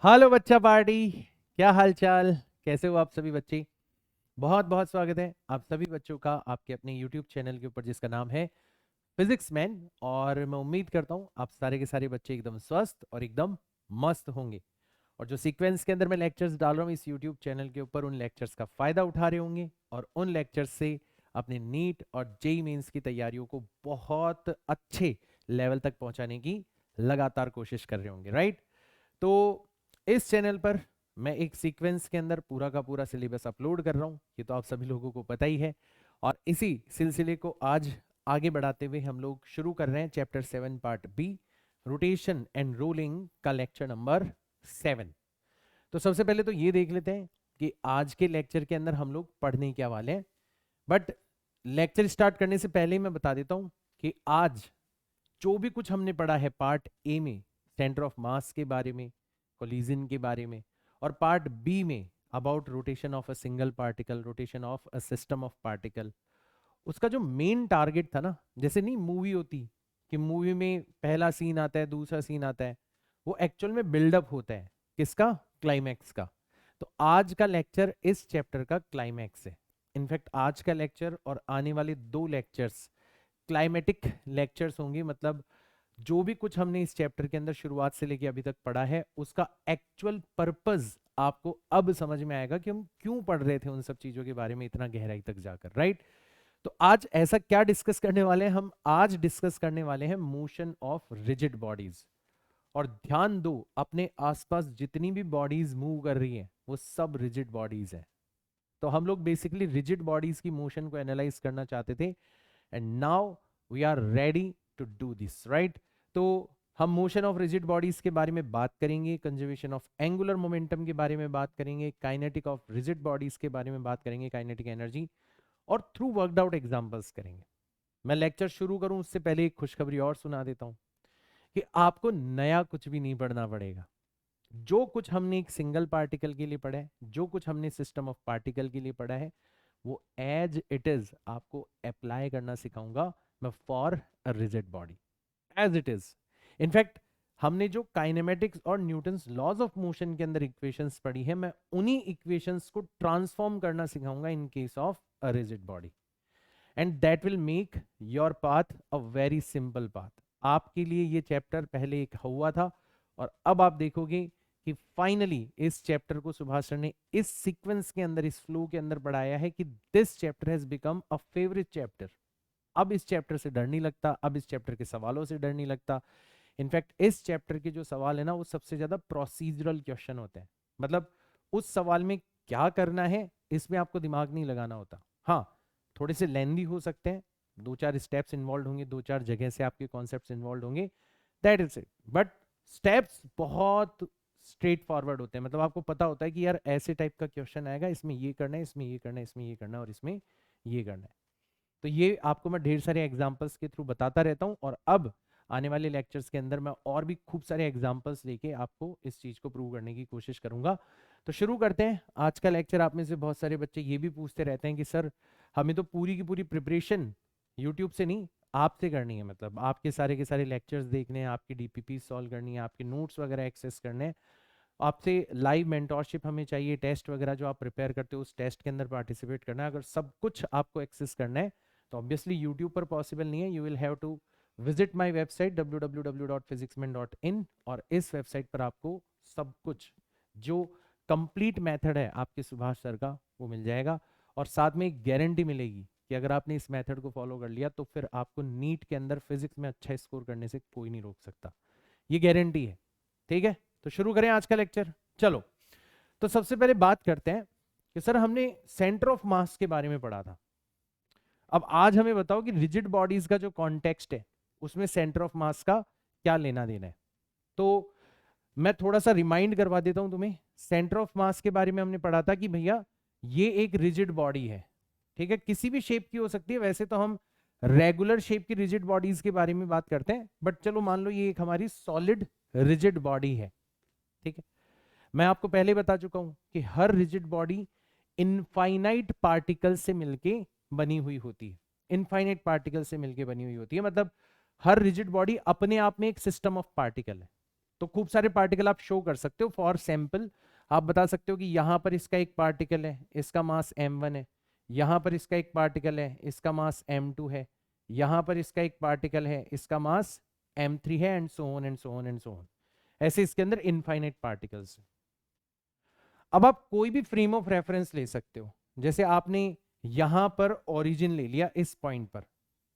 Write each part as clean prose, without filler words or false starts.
Hello बच्चा party. क्या हाल चाल, कैसे हो आप सभी बच्चे। बहुत बहुत स्वागत है आप सभी बच्चों का आपके अपने यूट्यूब चैनल के ऊपर जिसका नाम है फिजिक्स मैन। और मैं उम्मीद करता हूँ आप सारे के सारे बच्चे एकदम स्वस्थ और एकदम मस्त होंगे। और जो सीक्वेंस के अंदर मैं लेक्चर्स डाल रहा हूँ इस यूट्यूब चैनल के ऊपर, उन लेक्चर्स का फायदा उठा रहे होंगे और उन लेक्चर्स से अपने नीट और जेई मेंस की तैयारियों को बहुत अच्छे लेवल तक पहुंचाने की लगातार कोशिश कर रहे होंगे, राइट। तो इस चैनल पर मैं एक सीक्वेंस के अंदर पूरा का पूरा सिलेबस अपलोड कर रहा हूँ, ये तो आप सभी लोगों को पता ही है। और इसी सिलसिले को आज आगे बढ़ाते हुए हम लोग शुरू कर रहे हैं chapter 7 part B, rotation and rolling का लेक्चर नंबर 7। तो सबसे पहले तो ये देख लेते हैं कि आज के लेक्चर के अंदर हम लोग पढ़ने क्या वाले हैं। बट लेक्चर स्टार्ट करने से पहले ही मैं बता देता हूं कि आज जो भी कुछ हमने पढ़ा है पार्ट ए में सेंटर ऑफ मास के बारे में, कोलिजन के बारे में, और पार्ट बी में about rotation of a single particle, rotation of a system of particle, उसका जो मेन टारगेट था ना, जैसे नहीं मूवी होती कि मूवी में पहला सीन आता है, दूसरा सीन आता है, वो एक्चुअल में बिल्डअप होता है किसका, क्लाइमैक्स का। तो आज का लेक्चर इस चैप्टर का क्लाइमैक्स है। इनफैक्ट आज का लेक्चर और आने वाले 2 लेक्चर्स क्लाइमेटिक लेक्चर्स होंगे। मतलब जो भी कुछ हमने इस चैप्टर के अंदर शुरुआत से लेके अभी तक पढ़ा है उसका एक्चुअल पर्पस आपको अब समझ में आएगा कि हम क्यों पढ़ रहे थे उन सब चीजों के बारे में इतना गहराई तक जाकर, राइट। तो आज ऐसा क्या डिस्कस करने वाले हैं हम, आज डिस्कस करने वाले हैं मोशन ऑफ रिजिड बॉडीज। और ध्यान दो, अपने आसपास जितनी भी बॉडीज मूव कर रही हैं वो सब रिजिड बॉडीज हैं। तो हम लोग बेसिकली रिजिड बॉडीज की मोशन को एनालाइज करना चाहते थे, and now we are ready to do this, right. तो हम मोशन ऑफ रिजिड बॉडीज के बारे में बात करेंगे, कंजर्वेशन ऑफ एंगुलर मोमेंटम के बारे में बात करेंगे, काइनेटिक ऑफ रिजिड बॉडीज के बारे में बात करेंगे, काइनेटिक एनर्जी, और थ्रू वर्कड आउट एग्जांपल्स करेंगे। मैं लेक्चर शुरू करूं उससे पहले एक खुशखबरी और सुना देता हूं कि आपको नया कुछ भी नहीं पढ़ना पड़ेगा। जो कुछ हमने एक सिंगल पार्टिकल के लिए पढ़ा है, जो कुछ हमने सिस्टम ऑफ पार्टिकल के लिए पढ़ा है, वो एज इट इज आपको अप्लाई करना सिखाऊंगा मैं for a rigid body, as it is. In fact हमने जो काइनेमेटिक्स और न्यूटन्स लॉज ऑफ मोशन के अंदर इक्वेशंस पढ़ी है, मैं उन्हीं इक्वेशंस को ट्रांसफॉर्म करना सिखाऊंगा in case of a rigid body, and that will make your path a very simple path. आपके लिए ये चैप्टर पहले एक हुआ था और अब आप देखोगे कि फाइनली इस चैप्टर को सुभाष सर ने इस सीक्वेंस के अंदर, इस फ्लो के अंदर बढ़ाया है कि this chapter has become a favourite chapter. अब इस चैप्टर से डर नहीं लगता, अब इस चैप्टर के सवालों से डर नहीं लगता। इनफैक्ट इस चैप्टर के जो सवाल है ना, वो सबसे ज्यादा प्रोसीजरल क्वेश्चन होते हैं। मतलब उस सवाल में क्या करना है इसमें आपको दिमाग नहीं लगाना होता। हाँ, थोड़े से लेंदी हो सकते हैं, 2-4 स्टेप्स इन्वॉल्व होंगे, 2-4 जगह से आपके कॉन्सेप्ट्स इन्वॉल्व होंगे, that is it. But steps बहुत स्ट्रेट फॉरवर्ड होते हैं। मतलब आपको पता होता है कि यार ऐसे टाइप का क्वेश्चन आएगा, इसमें ये करना है, इसमें ये करना है, इसमें ये करना है और इसमें ये करना है। तो ये आपको मैं ढेर सारे एग्जांपल्स के थ्रू बताता रहता हूँ, और अब आने वाले लेक्चर्स के अंदर मैं और भी खूब सारे एग्जांपल्स लेके आपको इस चीज को प्रूव करने की कोशिश करूंगा। तो शुरू करते हैं आज का लेक्चर। आप में से बहुत सारे बच्चे ये भी पूछते रहते हैं कि सर हमें तो पूरी की पूरी प्रिपरेशन यूट्यूब से नहीं, आपसे करनी है। मतलब आपके सारे के सारे लेक्चर्स देखने हैं, आपकी डीपीपी सॉल्व करनी है, आपके नोट्स वगैरह एक्सेस करने हैं, आपसे लाइव मेंटोरशिप हमें चाहिए, टेस्ट वगैरह जो आप प्रिपेयर करते हो उस टेस्ट के अंदर पार्टिसिपेट करना है। अगर सब कुछ आपको एक्सेस करना है तो ऑब्वियसली यूट्यूब पर पॉसिबल नहीं है। You will have to visit my website www.physicsman.in, और इस वेबसाइट पर आपको सब कुछ जो कंप्लीट मेथड है आपके सुभाष सर का वो मिल जाएगा। और साथ में एक गारंटी मिलेगी कि अगर आपने इस मेथड को फॉलो कर लिया तो फिर आपको नीट के अंदर फिजिक्स में अच्छा स्कोर करने से कोई नहीं रोक सकता, ये गारंटी है। ठीक है, तो शुरू करें आज का लेक्चर। चलो, तो सबसे पहले बात करते हैं कि सर हमने सेंटर ऑफ मास के बारे में पढ़ा था। अब आज हमें बताओ कि रिजिड बॉडीज का जो कॉन्टेक्स्ट है उसमें सेंटर ऑफ मास का क्या लेना देना है। तो मैं थोड़ा सा रिमाइंड करवा देता हूं तुम्हें। सेंटर ऑफ मास के बारे में हमने पढ़ा था कि भैया ये एक रिजिड बॉडी है, ठीक है, किसी भी शेप की हो सकती है। वैसे तो हम रेगुलर शेप की रिजिड बॉडीज के बारे में बात करते हैं, बट चलो मान लो ये एक हमारी सॉलिड रिजिड बॉडी है, ठीक है। मैं आपको पहले बता चुका हूं कि हर रिजिड बॉडी इनफाइनाइट पार्टिकल से मिलके बनी हुई होती है, इनफाइनाइट पार्टिकल से मिलके बनी हुई होती है। मतलब हर रिजिड बॉडी अपने आप में एक सिस्टम ऑफ पार्टिकल है। तो खूब सारे पार्टिकल आप शो कर सकते हो। फॉर सैंपल आप बता सकते हो कि यहाँ पर इसका एक पार्टिकल है, इसका मास m1 है, यहाँ पर इसका एक पार्टिकल है, इसका मास m2 है, यहाँ पर इसका एक पार्टिकल है, इसका मास m3 है, and so on and so on and so on. ऐसे इसके अंदर इनफाइनाइट पार्टिकल्स। अब आप कोई भी फ्रेम ऑफ रेफरेंस ले सकते हो। जैसे आपने यहां पर ओरिजिन ले लिया इस पॉइंट पर,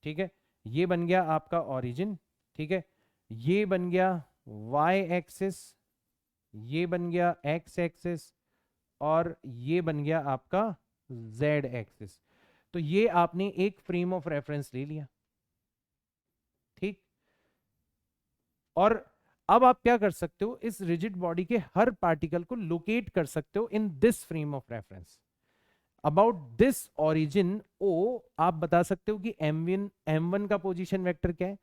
ठीक है, ये बन गया आपका ओरिजिन, ठीक है, ये बन गया y एक्सिस, ये बन गया x एक्सिस, और ये बन गया आपका z एक्सिस। तो ये आपने एक फ्रेम ऑफ रेफरेंस ले लिया, ठीक। और अब आप क्या कर सकते हो, इस रिजिड बॉडी के हर पार्टिकल को लोकेट कर सकते हो in this frame of reference. About this origin O आप बता सकते हो कि m1 का पोजीशन वेक्टर क्या है,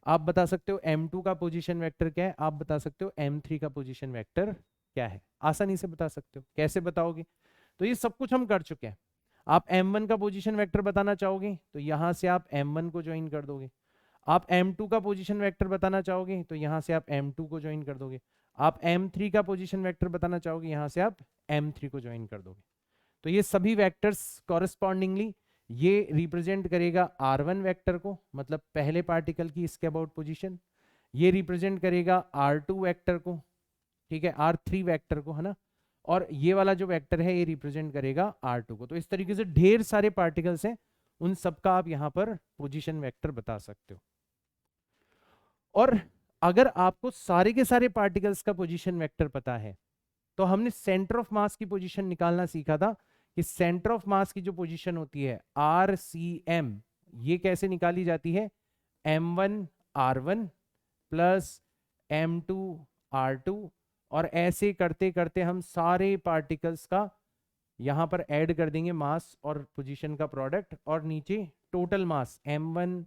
आप बता सकते हो m2 का पोजीशन वेक्टर क्या है, आप बता सकते हो m3 का पोजीशन वेक्टर क्या है। आसानी से बता सकते हो। कैसे बताओगे? तो ये सब कुछ हम कर चुके हैं। आप m1 का पोजीशन वेक्टर बताना चाहोगे तो यहां से आप m1 को ज्वाइन कर दोगे। आप m2 का पोजीशन वेक्टर बताना चाहोगे तो यहां से आप m2 को ज्वाइन कर दोगे। आप m3 का पोजीशन वेक्टर बताना चाहोगे, यहां से आप m3 को ज्वाइन कर दोगे। तो ये सभी वेक्टर्स कॉरेस्पॉन्डिंगली ये रिप्रेजेंट करेगा r1 वेक्टर को, मतलब पहले पार्टिकल की इसके अबाउट पोजीशन। ये रिप्रेजेंट करेगा r2 वेक्टर को, ठीक है, r3 वेक्टर को, है ना। और ये वाला जो वेक्टर है ये रिप्रेजेंट करेगा r2 को। तो इस तरीके से ढेर सारे पार्टिकल्स हैं, उन सबका आप यहां पर पोजीशन वेक्टर बता सकते हो। और अगर आपको सारे के सारे पार्टिकल्स का पोजीशन वेक्टर पता है, तो हमने सेंटर ऑफ मास की पोजीशन निकालना सीखा था कि सेंटर ऑफ मास की जो पोजीशन होती है RCM, ये कैसे निकाली जाती है, m1 r1 plus m2 r2, और ऐसे करते करते हम सारे पार्टिकल्स का यहां पर ऐड कर देंगे मास और पोजीशन का प्रोडक्ट, और नीचे total mass m1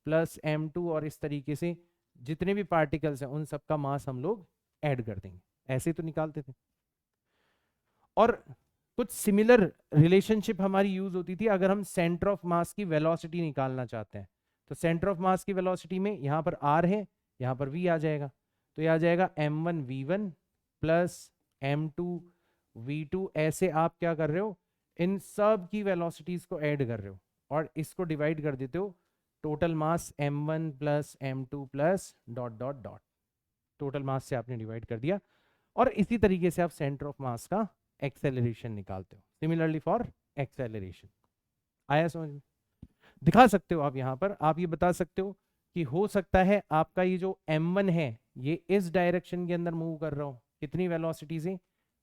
plus m2, और इस तरीके से जितने भी पार्टिकल्स हैं उन सबका मास हम लोग ऐड कर देंगे। ऐसे तो निकालते थे। और कुछ सिमिलर रिलेशनशिप हमारी यूज होती थी अगर हम सेंटर ऑफ मास की वेलोसिटी निकालना चाहते हैं। तो सेंटर ऑफ मास की वेलोसिटी में यहां पर r है, यहां पर v आ जाएगा। तो यह आ जाएगा m1 v1 plus m2 v2। ऐसे आप क्या कर रहे हो, इन सब की वेलोसिटीज को ऐड कर रहे हो और इसको डिवाइड कर देते हो total mass m1 plus m2 plus dot dot dot, total mass से आपने डिवाइड कर दिया। और इसी तरीके से आप सेंटर ऑफ मास का एक्सेलरेशन निकालते हो। Similarly for acceleration. आया समझ में? दिखा सकते हो आप यहां पर, आप ये बता सकते हो कि हो सकता है आपका ये जो m1 है ये इस डायरेक्शन के अंदर मूव कर रहा हो, कितनी वेलोसिटी से,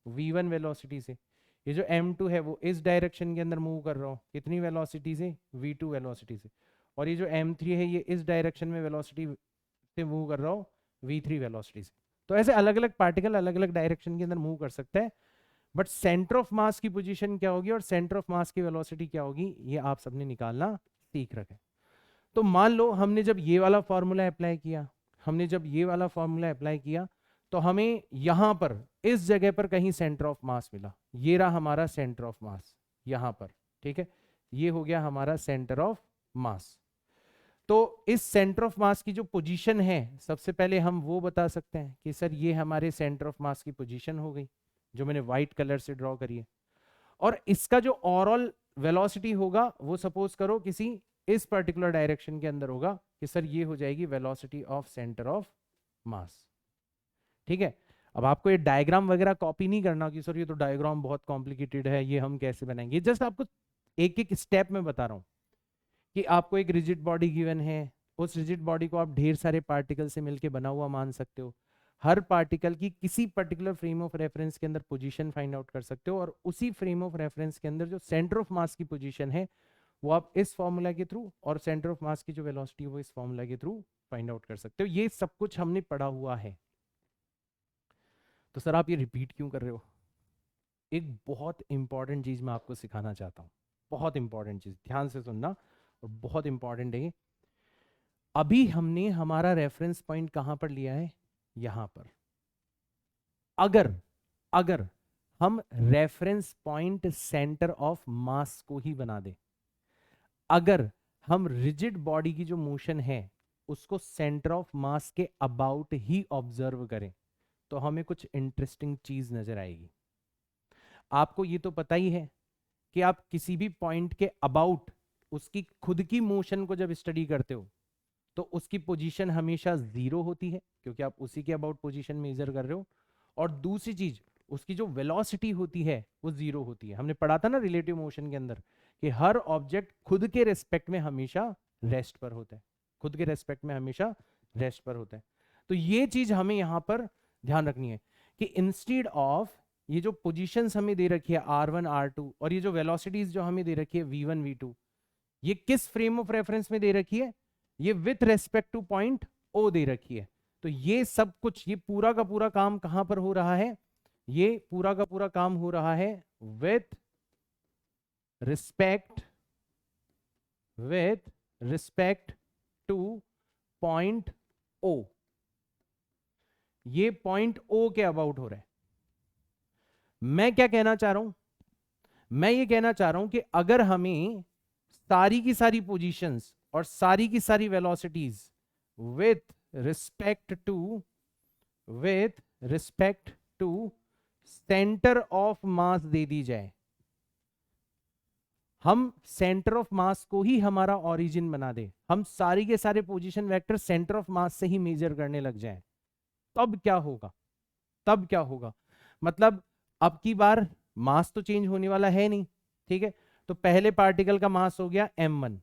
v1 वेलोसिटी से। ये जो m2 है वो इस डायरेक्शन के अंदर मूव कर रहा हो, कितनी वेलोसिटी से, v2 वेलोसिटी से। और ये जो m3 है ये इस डायरेक्शन में वेलोसिटी से मूव कर रहा हो, v3 वेलोसिटी से। तो ऐसे अलग अलग पार्टिकल अलग अलग डायरेक्शन के अंदर मूव कर सकता है, बट सेंटर ऑफ मास की पोजीशन क्या होगी और सेंटर ऑफ मास की वेलोसिटी क्या होगी ये आप सबने निकालना सीख रखें। तो मान लो हमने जब ये वाला फॉर्मूला अप्लाई किया, हमने जब ये वाला फॉर्मूला अप्लाई किया तो हमें यहां पर इस जगह पर कहीं सेंटर ऑफ मास मिला। ये रहा हमारा सेंटर ऑफ मास यहां पर, ठीक है, ये हो गया हमारा सेंटर ऑफ मास। तो इस सेंटर ऑफ मास की जो पोजीशन है सबसे पहले हम वो बता सकते हैं कि सर ये हमारे सेंटर ऑफ मास की पोजीशन हो गई जो मैंने व्हाइट कलर से ड्रॉ करी है। और इसका जो ओवरऑल वेलोसिटी होगा वो सपोज करो किसी इस पर्टिकुलर डायरेक्शन के अंदर होगा कि सर ये हो जाएगी velocity of centre of mass. ठीक है, अब आपको ये डायग्राम वगैरह कॉपी नहीं करना कि सर ये तो डायग्राम बहुत कॉम्प्लिकेटेड है, ये हम कैसे बनाएंगे। जस्ट आपको एक एक स्टेप में बता रहा हूं कि आपको एक रिजिड बॉडी गिवन है, उस रिजिड बॉडी को आप ढेर सारे पार्टिकल से मिलकर बना हुआ मान सकते हो। हर पार्टिकल की किसी पर्टिकुलर फ्रेम ऑफ रेफरेंस के अंदर पोजीशन फाइंड आउट कर सकते हो, और उसी फ्रेम ऑफ रेफरेंस के अंदर जो सेंटर ऑफ मास की पोजीशन है वो आप इस फॉर्मूला के थ्रू, और सेंटर ऑफ मास की जो वेलोसिटी है वो इस फॉर्मूला के थ्रू फाइंड आउट कर सकते हो। ये सब कुछ हमने पढ़ा हुआ है। तो सर आप ये रिपीट क्यों कर रहे हो? एक बहुत इंपॉर्टेंट चीज मैं आपको सिखाना चाहता हूँ, बहुत इंपॉर्टेंट चीज, ध्यान से सुनना, और बहुत इंपॉर्टेंट है। अभी हमने हमारा रेफरेंस पॉइंट कहां पर लिया है, यहां पर। अगर अगर हम रेफरेंस पॉइंट सेंटर ऑफ मास को ही बना दें, अगर हम रिजिड बॉडी की जो मोशन है उसको सेंटर ऑफ मास के अबाउट ही ऑब्जर्व करें, तो हमें कुछ इंटरेस्टिंग चीज नजर आएगी। आपको ये तो पता ही है कि आप किसी भी पॉइंट के अबाउट उसकी खुद की मोशन को जब स्टडी करते हो तो उसकी पोजीशन हमेशा जीरो होती है, क्योंकि आप उसी के अबाउट पोजीशन मेजर कर रहे हो। और दूसरी चीज, उसकी जो वेलोसिटी होती है वो जीरो होती है। हमने पढ़ा था ना रिलेटिव मोशन के अंदर कि हर ऑब्जेक्ट खुद के रेस्पेक्ट में हमेशा रेस्ट पर होता है, खुद के रेस्पेक्ट में हमेशा रेस्ट पर होता है। तो ये चीज हमें यहां पर ध्यान रखनी है कि इंस्टेड ऑफ ये जो पोजीशंस हमें दे रखी है R1 R2 और ये जो वेलोसिटीज जो हमें दे रखी है V1 V2, ये किस फ्रेम ऑफ रेफरेंस में दे रखी है? ये with respect two point O दे रखी है। तो ये सब कुछ, ये पूरा का पूरा काम कहां पर हो रहा है? ये पूरा का पूरा काम हो रहा है with respect two point O। ये पॉइंट O के अबाउट हो रहा है। मैं क्या कहना चाह रहा हूं? मैं ये कहना चाह रहा हूं कि अगर हमें सारी की सारी पोजीशंस और सारी की सारी velocities with respect to centre of mass दे दी जाए, हम सेंटर ऑफ मास को ही हमारा ओरिजिन बना दे, हम सारी के सारे पोजीशन वेक्टर सेंटर ऑफ मास से ही मेजर करने लग जाए, तब क्या होगा? तब क्या होगा? मतलब अब की बार मास तो चेंज होने वाला है नहीं, ठीक है? तो पहले पार्टिकल का मास हो गया m1,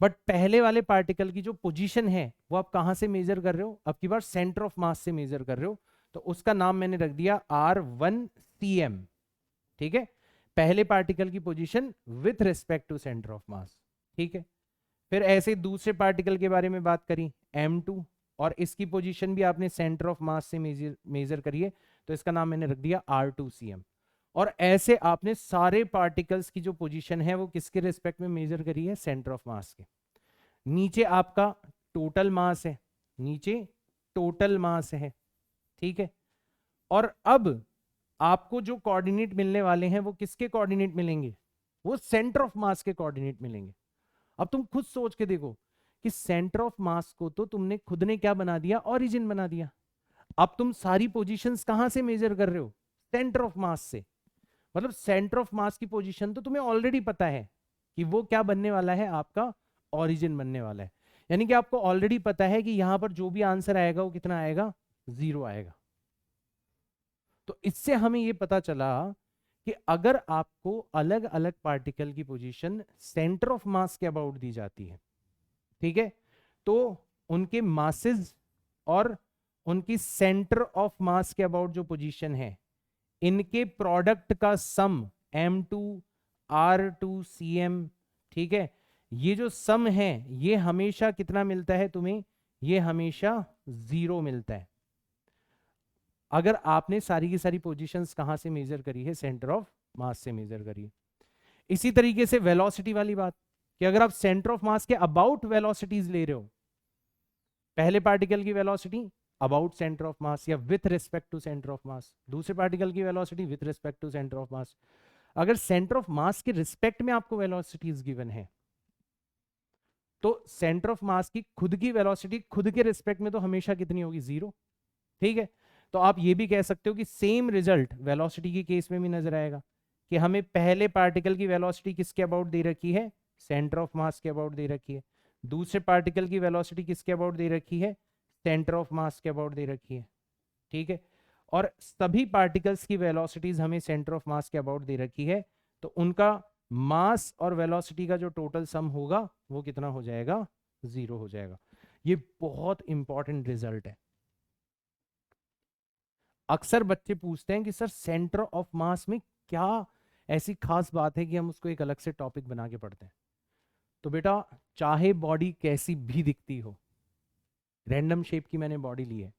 बट पहले वाले पार्टिकल की जो पोजीशन है वो आप कहां से मेजर कर रहे हो? अब की बार सेंटर ऑफ मास से मेजर कर रहे हो, तो उसका नाम मैंने रख दिया R1cm, ठीक है? पहले पार्टिकल की position with respect to centre of mass, ठीक है? फिर ऐसे दूसरे पार्टिकल के बारे में बात करी m2, और इसकी पोजीशन भी आपने सेंटर ऑफ मास से मेजर करी है, तो इसका नाम मैंने रख दिया R2cm। और ऐसे आपने सारे पार्टिकल्स की जो पोजीशन है वो किसके रिस्पेक्ट में मेजर करी है? सेंटर ऑफ मास के। नीचे आपका टोटल मास है, नीचे टोटल मास है, ठीक है? और अब आपको जो कोऑर्डिनेट मिलने वाले हैं वो किसके कोऑर्डिनेट मिलेंगे? वो सेंटर ऑफ मास के कोऑर्डिनेट मिलेंगे। अब तुम खुद सोच के देखो कि सेंटर ऑफ मास को तो तुमने खुद ने क्या बना दिया? ओरिजिन बना दिया। अब तुम सारी पोजीशंस कहां से मेजर कर रहे हो? सेंटर ऑफ मास से। मतलब सेंटर ऑफ मास की पोजीशन तो तुम्हें ऑलरेडी पता है कि वो क्या बनने वाला है? आपका ओरिजिन बनने वाला है। यानी कि आपको ऑलरेडी पता है कि यहां पर जो भी आंसर आएगा वो कितना आएगा? 0 आएगा। तो इससे हमें ये पता चला कि अगर आपको अलग अलग पार्टिकल की पोजीशन सेंटर ऑफ मास के अबाउट दी जाती है, ठीक है, तो उनके मासेस और उनकी सेंटर ऑफ मास के अबाउट जो पोजीशन है, इनके प्रोडक्ट का सम m2 R2cm, ठीक है, ये जो सम है ये हमेशा कितना मिलता है तुम्हें? ये हमेशा 0 मिलता है। अगर आपने सारी की सारी पोजीशंस कहां से मेजर करी है? सेंटर ऑफ मास से मेजर करी है। इसी तरीके से वेलोसिटी वाली बात, कि अगर आप सेंटर ऑफ मास के अबाउट वेलोसिटीज ले रहे हो, पहले पार्टिकल की velocity about centre of mass या with respect to centre of mass, दूसरे पार्टिकल की velocity with respect to centre of mass. अगर सेंटर ऑफ मास के रिस्पेक्ट में आपको वेलोसिटीज गिवन है, तो सेंटर ऑफ मास की खुद की वेलोसिटी खुद के रिस्पेक्ट में तो हमेशा कितनी होगी? 0, ठीक है? तो आप ये भी कह सकते हो कि सेम रिजल्ट वेलोसिटी के केस में भी नजर आएगा कि हमें पहले पार्टिकल की वेलोसिटी किसके अबाउट दे रखी है? सेंटर ऑफ मास के अबाउट दे रखी है। दूसरे पार्टिकल की वेलोसिटी किसके अबाउट दे रखी है? सेंटर ऑफ मास के अबाउट दे रखी है, ठीक है? और सभी पार्टिकल्स की वेलोसिटीज हमें सेंटर ऑफ मास के अबाउट दे रखी है, तो उनका मास और वेलोसिटी का जो टोटल सम होगा वो कितना हो जाएगा? 0 हो जाएगा। ये बहुत इंपॉर्टेंट रिजल्ट है। अक्सर बच्चे पूछते हैं कि सर सेंटर ऑफ मास में क्या ऐसी खास बात है कि हम उसको एक अलग से टॉपिक बना के पढ़ते हैं? तो बेटा, चाहे बॉडी कैसी भी दिखती हो, रैंडम शेप की मैंने बॉडी ली है,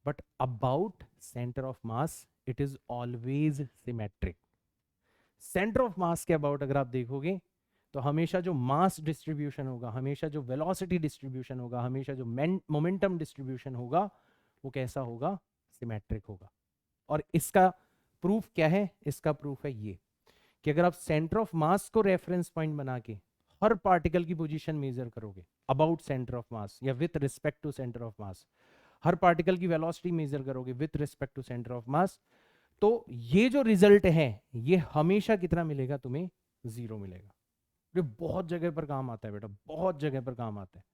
but about centre of mass it is always symmetric. Centre of mass के अबाउट अगर आप देखोगे तो हमेशा जो मास डिस्ट्रीब्यूशन होगा, हमेशा जो वेलोसिटी डिस्ट्रीब्यूशन होगा, हमेशा जो मोमेंटम डिस्ट्रीब्यूशन होगा, वो कैसा होगा? सिमेट्रिक होगा। और इसका प्रूफ क्या है? इसका प्रूफ है ये कि अगर आप सेंटर ऑफ मास को रेफरेंस पॉइंट बना के हर पार्टिकल की पोजीशन मेजर करोगे अबाउट सेंटर ऑफ मास या with respect to centre of mass, हर पार्टिकल की वेलोसिटी मेजर करोगे with respect to centre of mass, तो ये जो रिजल्ट है ये हमेशा कितना मिलेगा तुम्हें, 0 मिलेगा। ये बहुत जगह पर काम आता है बेटा, बहुत जगह पर काम आता है।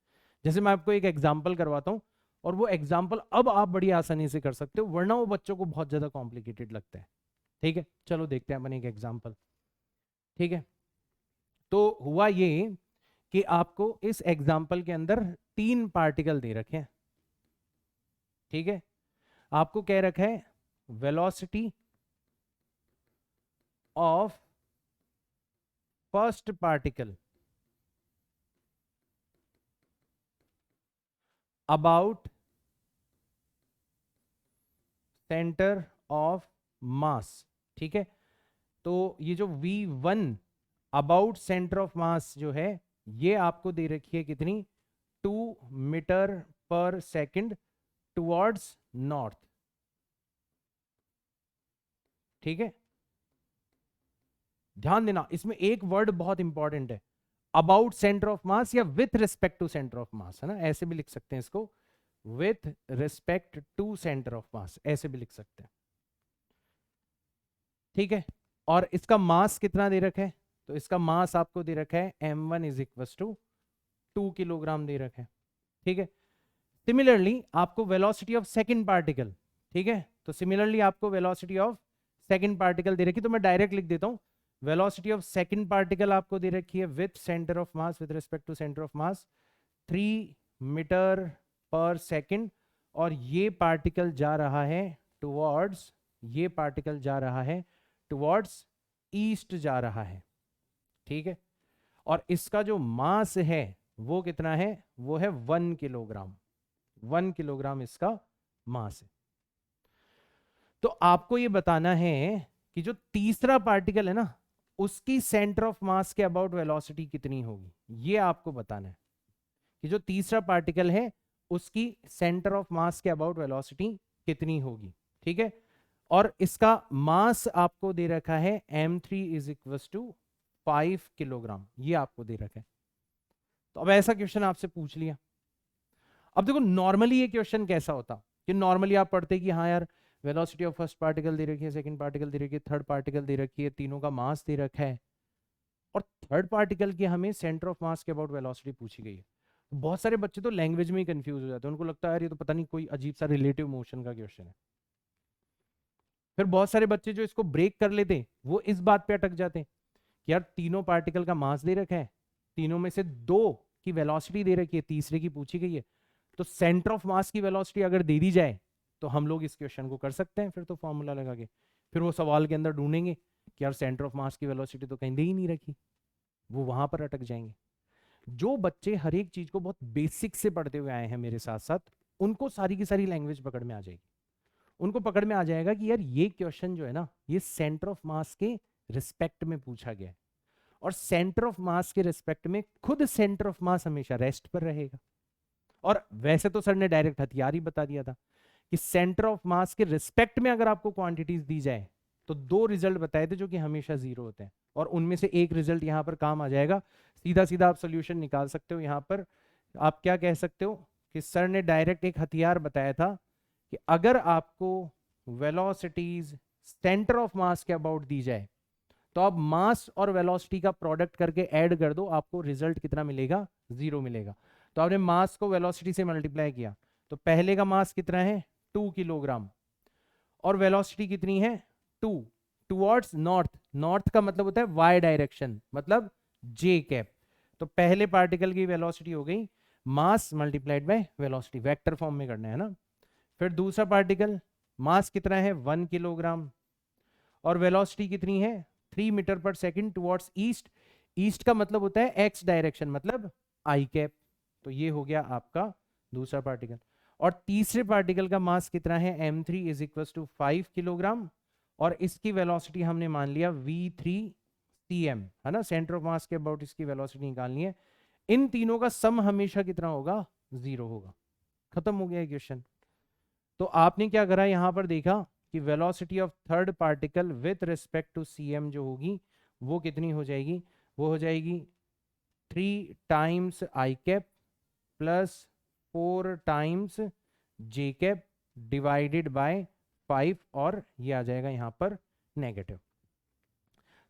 जैसे मैं आपको एक एग्जांपल करवाता हूं, और वो एग्जांपल अब आप बड़ी आसानी से कर सकते हो, वरना वो बच्चों को बहुत ज्यादा कॉम्प्लिकेटेड लगता है। ठीक है, चलो देखते हैं अपन एक एग्जांपल। ठीक है, तो हुआ ये कि आपको इस एग्जांपल के अंदर 3 पार्टिकल दे रखे हैं। ठीक है, आपको कह रखा है velocity of first particle about centre of mass. ठीक है, तो ये जो v1 अबाउट सेंटर ऑफ मास जो है, ये आपको दे रखी है कितनी, 2 metre per second towards north. ठीक है, ध्यान देना इसमें एक वर्ड बहुत इंपॉर्टेंट है, अबाउट सेंटर ऑफ मास या with respect to centre of mass, है ना, ऐसे भी लिख सकते हैं इसको, with respect to centre of mass, ऐसे भी लिख सकते हैं। ठीक है, और इसका मास कितना दे रखा है, तो इसका मास आपको दे रखा है m1 is equal to 2 kilogram दे रखा है। ठीक है, सिमिलरली आपको वेलोसिटी ऑफ सेकंड पार्टिकल, ठीक है, तो सिमिलरली आपको वेलोसिटी ऑफ सेकंड पार्टिकल दे रखी, तो मैं डायरेक्ट लिख देता हूं, वेलोसिटी ऑफ सेकंड पार्टिकल आपको दे रखी है with centre of mass, with respect to centre of mass 3 metre per second, और ये पार्टिकल जा रहा है टुवर्ड्स, ये पार्टिकल जा रहा है टुवर्ड्स ईस्ट जा रहा है। ठीक है, और इसका जो मास है वो कितना है, वो है 1 किलोग्राम, 1 किलोग्राम इसका मास है। तो आपको ये बताना है कि जो तीसरा पार्टिकल है ना, उसकी सेंटर ऑफ मास के अबाउट वेलोसिटी कितनी होगी, ये आपको बताना है कि जो तीसरा पार्टिकल है उसकी सेंटर ऑफ मास के अबाउट वेलोसिटी कितनी होगी। ठीक है, और इसका मास आपको दे रखा है m3 is equal to 5 kilogram, ये आपको दे रखा है। तो अब ऐसा क्वेश्चन आपसे पूछ लिया, अब देखो नॉर्मली ये क्वेश्चन कैसा होता कि नॉर्मली आप पढ़ते कि हाँ यार वेलोसिटी ऑफ फर्स्ट पार्टिकल दे रखी है, सेकंड पार्टिकल दे रखी है, थर्ड पार्टिकल दे रखी है, तीनों का मास दे रखा है, और थर्ड पार्टिकल की हमें सेंटर ऑफ मास के अबाउट वेलोसिटी पूछी गई है। बहुत सारे बच्चे तो लैंग्वेज में ही कंफ्यूज हो जाते हैं, उनको लगता है यार ये तो पता नहीं कोई अजीब सा रिलेटिव मोशन का क्वेश्चन है। फिर बहुत सारे बच्चे जो इसको ब्रेक कर लेते हैं वो इस बात पे अटक जाते हैं कि यार तीनों पार्टिकल का मास दे रखा है, तीनों में से 2 की वेलोसिटी दे रखी है, तीसरे की पूछी गई है, तो सेंटर ऑफ मास की वेलोसिटी अगर दे दी जाए तो हम लोग इस क्वेश्चन को कर सकते हैं, फिर तो फॉर्मूला लगा के फिर वो सवाल के अंदर ढूंढेंगे कि यार सेंटर ऑफ मास की वेलोसिटी तो कहीं दे ही नहीं रखी, वो वहां पर अटक जाएंगे। जो बच्चे हर एक चीज को बहुत बेसिक से पढ़ते हुए आए हैं मेरे साथ साथ, उनको सारी की सारी लैंग्वेज पकड़ में आ जाएगी, उनको पकड़ में आ जाएगा कि यार ये क्वेश्चन जो है ना, ये सेंटर ऑफ मास के रिस्पेक्ट में पूछा गया है, और सेंटर ऑफ मास के रिस्पेक्ट में खुद सेंटर ऑफ मास हमेशा रेस्ट पर रहेगा। और वैसे तो सर ने डायरेक्ट हथियार ही बता दिया था कि सेंटर ऑफ मास के रिस्पेक्ट में अगर आपको क्वांटिटीज दी जाए तो 2 रिजल्ट बताए थे जो कि हमेशा 0 होते हैं, और उनमें से एक रिजल्ट यहां पर काम आ जाएगा। सीधा सीधा आप सोल्यूशन निकाल सकते हो। यहां पर आप क्या कह सकते हो कि सर ने डायरेक्ट एक हथियार बताया था कि अगर आपको वेलोसिटीज सेंटर ऑफ मास के अबाउट दी जाए तो आप मास और वेलोसिटी का प्रोडक्ट करके ऐड कर दो, आपको रिजल्ट कितना मिलेगा, 0 मिलेगा। तो आपने मास को वेलोसिटी से मल्टीप्लाई किया, तो पहले का मास कितना है 2 किलोग्राम, और वेलोसिटी कितनी है 2, टुवर्ड्स नॉर्थ, नॉर्थ का मतलब होता है वाई डायरेक्शन, मतलब जे कैप। तो पहले पार्टिकल की वेलोसिटी हो गई मास multiplied by velocity, vector form में करना है ना। फिर दूसरा पार्टिकल मास कितना है 1 किलोग्राम, और वेलोसिटी कितनी है 3 metre per second towards east, east का मतलब होता है एक्स डायरेक्शन, मतलब आई कैप। तो ये हो गया आपका दूसरा पार्टिकल। और तीसरे पार्टिकल का मास कितना है m3 is equal to 5 kilogram, और इसकी वेलोसिटी हमने मान लिया v3 cm, है ना, सेंटर ऑफ मास के अबाउट इसकी वेलोसिटी निकालनी है। इन तीनों का सम हमेशा कितना होगा, 0 होगा। खत्म हो गया क्वेश्चन। तो आपने क्या करा, यहां पर देखा कि velocity of third particle with respect to cm जो होगी वो कितनी हो जाएगी, वो हो जाएगी 3 times I cap plus 4 times J cap divided by 5 और ये आ जाएगा यहाँ पर नेगेटिव।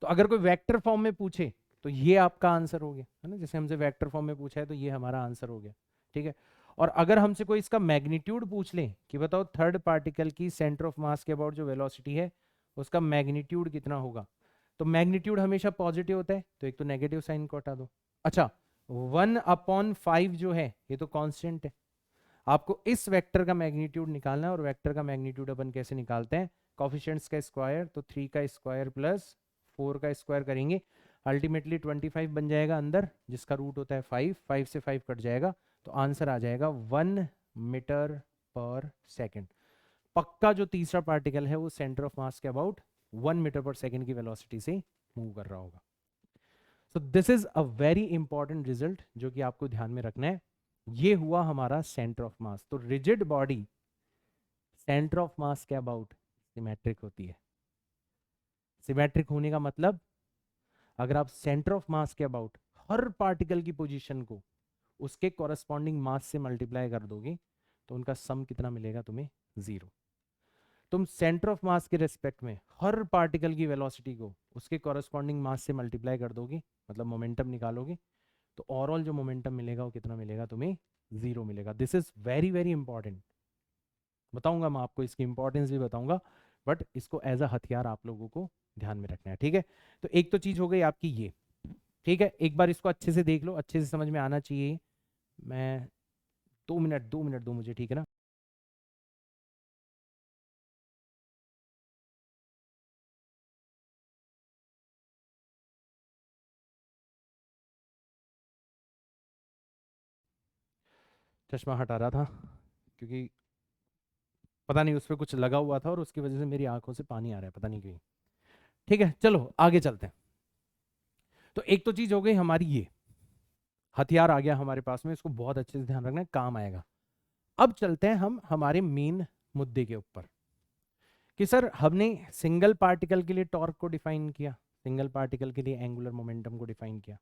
तो अगर कोई वेक्टर फॉर्म में पूछे तो ये आपका आंसर हो गया, है ना, जैसे हमसे वेक्टर फॉर्म में पूछा है तो ये हमारा आंसर हो गया, ठीक है। और अगर हमसे कोई इसका मैग्नीट्यूड पूछ ले कि बताओ थर्ड पार्टिकल की सेंटर ऑफ मास के अबाउट जो वेलोसिटी है उसका मैग्नीट्यूड कितना होगा, तो मैग्नीट्यूड हमेशा पॉजिटिव होता है, तो एक तो नेगेटिव साइन को हटा दो। अच्छा, 1/5 जो है ये तो कांस्टेंट है, आपको इस वेक्टर का मैग्नीट्यूड निकालना है। और वेक्टर का मैग्नीट्यूड अपन कैसे निकालते हैं, कोफिशिएंट्स का स्क्वायर, तो 3 का स्क्वायर प्लस 4 का स्क्वायर करेंगे, अल्टीमेटली 25 बन जाएगा अंदर, जिसका रूट होता है 5, 5 से 5 कट जाएगा, तो आंसर आ जाएगा 1 मीटर पर सेकेंड। पक्का जो तीसरा पार्टिकल है वो सेंटर ऑफ मास के अबाउट 1 मीटर पर सेकेंड की वेलोसिटी से मूव कर रहा होगा। So this is a very important result जो कि आपको ध्यान में रखना है। ये हुआ हमारा सेंटर ऑफ मास। तो rigid body centre of mass के अबाउट सिमेट्रिक होती है। सिमेट्रिक होने का मतलब अगर आप सेंटर ऑफ मास के अबाउट हर पार्टिकल की पोजीशन को उसके कॉरस्पॉन्डिंग मास से मल्टीप्लाई कर दोगे तो उनका सम कितना मिलेगा तुम्हें, 0। तुम सेंटर ऑफ मास के रेस्पेक्ट में हर पार्टिकल की वेलोसिटी को उसके कॉरस्पॉन्डिंग मास से मल्टीप्लाई कर दोगे, मतलब मोमेंटम निकालोगे, तो ओवरऑल जो मोमेंटम मिलेगा वो कितना मिलेगा तुम्हें, 0 मिलेगा। This is very very important. बताऊंगा मैं आपको, इसकी इंपॉर्टेंस भी बताऊंगा, बट इसको एज अ हथियार आप लोगों को ध्यान में रखना है, ठीक है। तो एक तो चीज हो गई आपकी ये, ठीक है। एक बार इसको अच्छे से देख लो, अच्छे से समझ में आना चाहिए। मैं 2 मिनट दो मुझे, ठीक है ना। चश्मा हटा रहा था क्योंकि पता नहीं उस पर कुछ लगा हुआ था और उसकी वजह से मेरी आंखों से पानी आ रहा है, पता नहीं क्यों। ठीक है, चलो आगे चलते हैं। तो एक तो चीज हो गई हमारी, ये हथियार आ गया हमारे पास में, इसको बहुत अच्छे से ध्यान रखना है, काम आएगा। अब चलते हैं हम हमारे मेन मुद्दे के ऊपर कि सर हमने सिंगल पार्टिकल के लिए टॉर्क को डिफाइन किया, सिंगल पार्टिकल के लिए एंगुलर मोमेंटम को डिफाइन किया,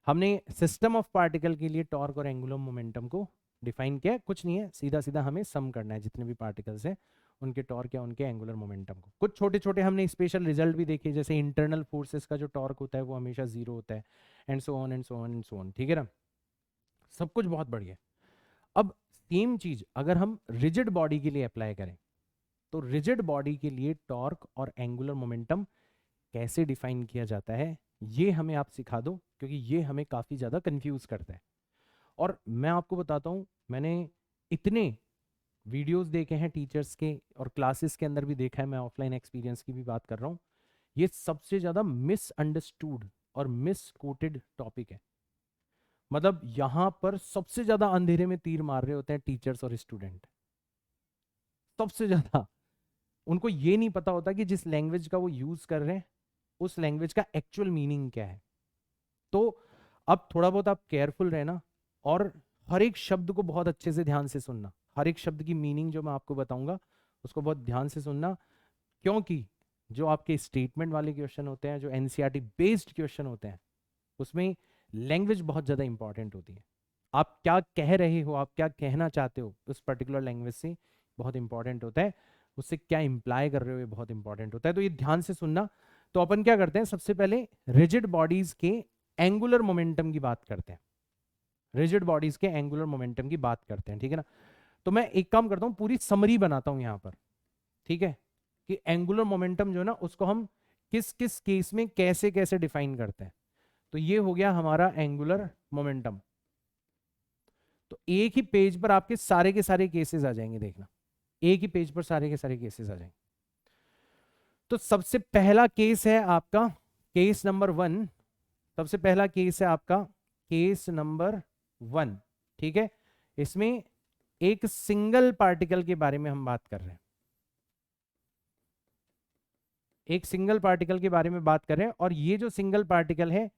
हमने सिस्टम ऑफ पार्टिकल के लिए टॉर्क और एंगुलर मोमेंटम को डिफाइन किया। कुछ नहीं है, सीधा सीधा हमें सम करना है जितने भी पार्टिकल्स हैं उनके टॉर्क या उनके एंगुलर मोमेंटम को। कुछ छोटे छोटे हमने स्पेशल रिजल्ट भी देखे, जैसे इंटरनल फोर्सेस का जो टॉर्क होता है वो हमेशा 0 होता है, and so on and so on and so on, ठीक है ना। सब कुछ बहुत बढ़िया। अब सेम चीज अगर हम रिजिड बॉडी के लिए अप्लाई करें तो रिजिड बॉडी के लिए टॉर्क और एंगुलर मोमेंटम कैसे डिफाइन किया जाता है ये हमें आप सिखा दो, क्योंकि ये हमें काफी ज्यादा कंफ्यूज करता है। और मैं आपको बताता हूं, मैंने इतने वीडियोस देखे हैं टीचर्स के और क्लासेस के अंदर भी देखा है, मैं ऑफलाइन एक्सपीरियंस की भी बात कर रहा हूं, ये सबसे ज्यादा मिसअंडरस्टूड और मिसकोटेड टॉपिक है। मतलब यहां पर सबसे ज्यादा अंधेरे में तीर मार रहे होते हैं टीचर्स और स्टूडेंट, सबसे ज्यादा। उनको ये नहीं पता होता कि जिस लैंग्वेज का वो यूज कर रहे हैं उस लैंग्वेज का एक्चुअल मीनिंग क्या है। तो अब थोड़ा बहुत आप केयरफुल रहना और हर एक शब्द को बहुत अच्छे से ध्यान से सुनना, हर एक शब्द की मीनिंग जो मैं आपको बताऊंगा उसको बहुत ध्यान से सुनना, क्योंकि जो आपके स्टेटमेंट वाले क्वेश्चन होते हैं, जो एनसीईआरटी बेस्ड क्वेश्चन होते हैं, उसमें लैंग्वेज बहुत ज़्यादा इंपॉर्टेंट होती है। आप क्या कह रहे हो, आप क्या कहना चाहते हो उस पर्टिकुलर लैंग्वेज से बहुत इंपॉर्टेंट होता है, उससे क्या इंप्लाई कर रहे हो ये बहुत इंपॉर्टेंट होता है, तो ये ध्यान से सुनना। तो अपन क्या करते हैं, सबसे पहले रिजिड बॉडीज के एंगुलर मोमेंटम की बात करते हैं, रिजिड बॉडीज के एंगुलर मोमेंटम की बात करते हैं, ठीक है ना। तो मैं एक काम करता हूं, पूरी समरी बनाता हूं यहां पर, ठीक है, कि एंगुलर मोमेंटम जो है ना उसको हम किस किस केस में कैसे कैसे डिफाइन करते हैं। तो ये हो गया हमारा एंगुलर मोमेंटम। तो एक ही पेज पर आपके सारे के सारे केसेस आ जाएंगे, देखना, एक ही पेज पर सारे के सारे केसेस आ जाएंगे। तो सबसे पहला केस है आपका केस नंबर 1, सबसे पहला केस है आपका केस नंबर 1, ठीक है। इसमें एक सिंगल पार्टिकल के बारे में हम बात कर रहे हैं, एक सिंगल पार्टिकल के बारे में बात कर रहे हैं, और ये जो सिंगल पार्टिकल है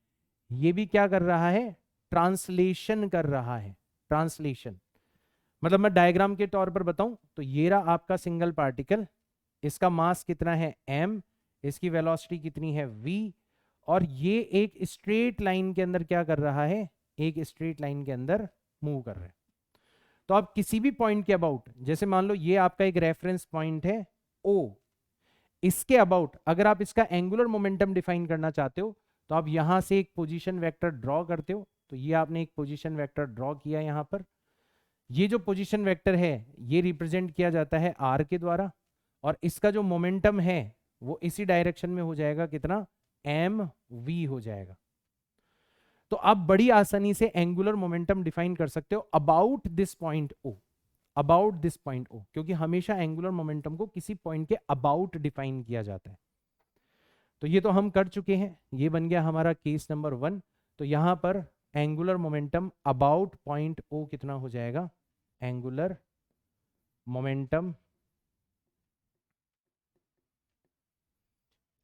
ये भी क्या कर रहा है, ट्रांसलेशन कर रहा है। ट्रांसलेशन मतलब मैं डायग्राम के तौर पर बताऊं तो ये रहा आपका सिंगल पार्टिकल, इसका मास कितना है m, इसकी वेलोसिटी कितनी है v, और ये एक स्ट्रेट लाइन के अंदर क्या कर रहा है, एक स्ट्रेट लाइन के अंदर मूव कर रहा है। तो आप किसी भी पॉइंट के अबाउट, जैसे मान लो ये आपका एक रेफरेंस पॉइंट है ओ, इसके अबाउट अगर आप इसका एंगुलर मोमेंटम डिफाइन करना चाहते हो तो आप यहां से एक पोजीशन वेक्टर ड्रॉ करते हो। तो ये आपने एक पोजीशन वेक्टर ड्रॉ किया यहां पर। ये जो पोजीशन वेक्टर है ये रिप्रेजेंट किया जाता है आर के द्वारा, और इसका जो मोमेंटम है वो इसी डायरेक्शन में हो जाएगा, कितना, एम वी हो जाएगा। तो आप बड़ी आसानी से एंगुलर मोमेंटम डिफाइन कर सकते हो about this point O, about this point O, क्योंकि हमेशा एंगुलर मोमेंटम को किसी पॉइंट के अबाउट डिफाइन किया जाता है। तो ये तो हम कर चुके हैं, ये बन गया हमारा केस नंबर 1। तो यहां पर angular momentum about point O कितना हो जाएगा, angular momentum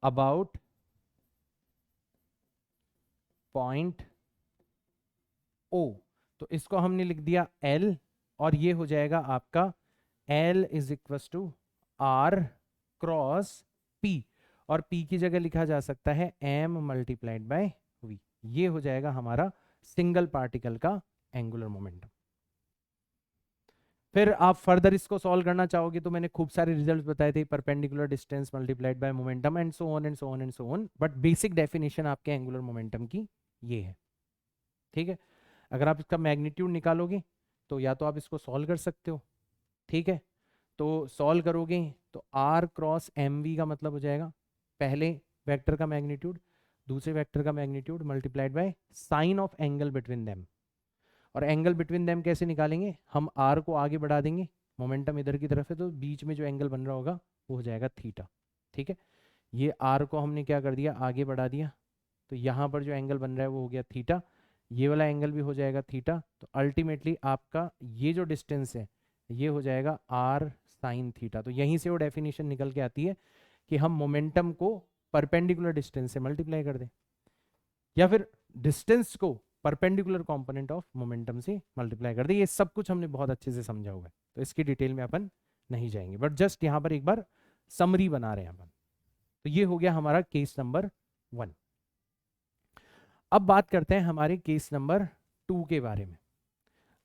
about point O, तो इसको हमने लिख दिया एल, और ये हो जाएगा आपका L is equal to R cross P, और पी की जगह लिखा जा सकता है एम मल्टीप्लाइड बाय वी। ये हो जाएगा हमारा सिंगल पार्टिकल का एंगुलर मोमेंटम। फिर आप फर्दर इसको सॉल्व करना चाहोगे तो मैंने खूब सारे रिजल्ट्स बताए थे, perpendicular distance multiplied by momentum and so on and so on and so on, but basic definition आपके एंगुलर मोमेंटम की ये है। ठीक है, अगर आप इसका मैग्नीट्यूड निकालोगे तो या तो आप इसको सॉल्व कर सकते हो, ठीक है, तो सॉल्व करोगे तो आर क्रॉस एम वी का मतलब हो जाएगा पहले वेक्टर का मैग्नीट्यूड, दूसरे वेक्टर का magnitude multiplied by sine of angle between them. और एंगल बिटवीन देम कैसे निकालेंगे, हम आर को आगे बढ़ा देंगे, मोमेंटम इधर की तरफ है तो बीच में जो एंगल बन रहा होगा वो हो जाएगा थीटा। ठीक है, ये आर को हमने क्या कर दिया, आगे बढ़ा दिया, तो यहाँ पर जो एंगल बन रहा है वो हो गया थीटा, ये वाला एंगल भी हो जाएगा थीटा। तो अल्टीमेटली आपका ये जो डिस्टेंस है ये हो जाएगा आर साइन थीटा। तो यहीं से वो डेफिनेशन निकल के आती है कि हम मोमेंटम को परपेंडिकुलर डिस्टेंस से मल्टीप्लाई कर दें, या फिर डिस्टेंस को परपेंडिकुलर कंपोनेंट ऑफ मोमेंटम से मल्टीप्लाई कर दे। ये सब कुछ हमने बहुत अच्छे से समझा हुआ है, तो इसकी डिटेल में अपन नहीं जाएंगे, बट जस्ट यहाँ पर एक बार समरी बना रहे हैं अपन। तो ये हो गया हमारा केस नंबर 1। अब बात करते हैं हमारे केस नंबर 2 के बारे में।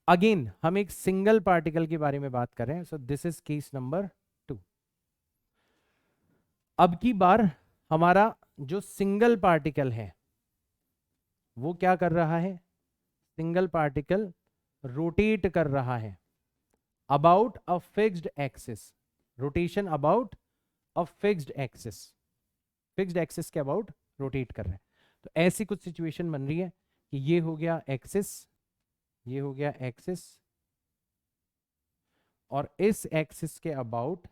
अगेन हम एक सिंगल पार्टिकल के बारे में बात कर रहे हैं, so this is case number 2। अब की बार हमारा जो सिंगल पार्टिकल है वो क्या कर रहा है, सिंगल पार्टिकल रोटेट कर रहा है about a fixed axis, rotation about a fixed axis, fixed axis के अबाउट रोटेट कर रहा है। तो ऐसी कुछ सिचुएशन बन रही है कि ये हो गया एक्सिस, ये हो गया एक्सिस, और इस एक्सिस के अबाउट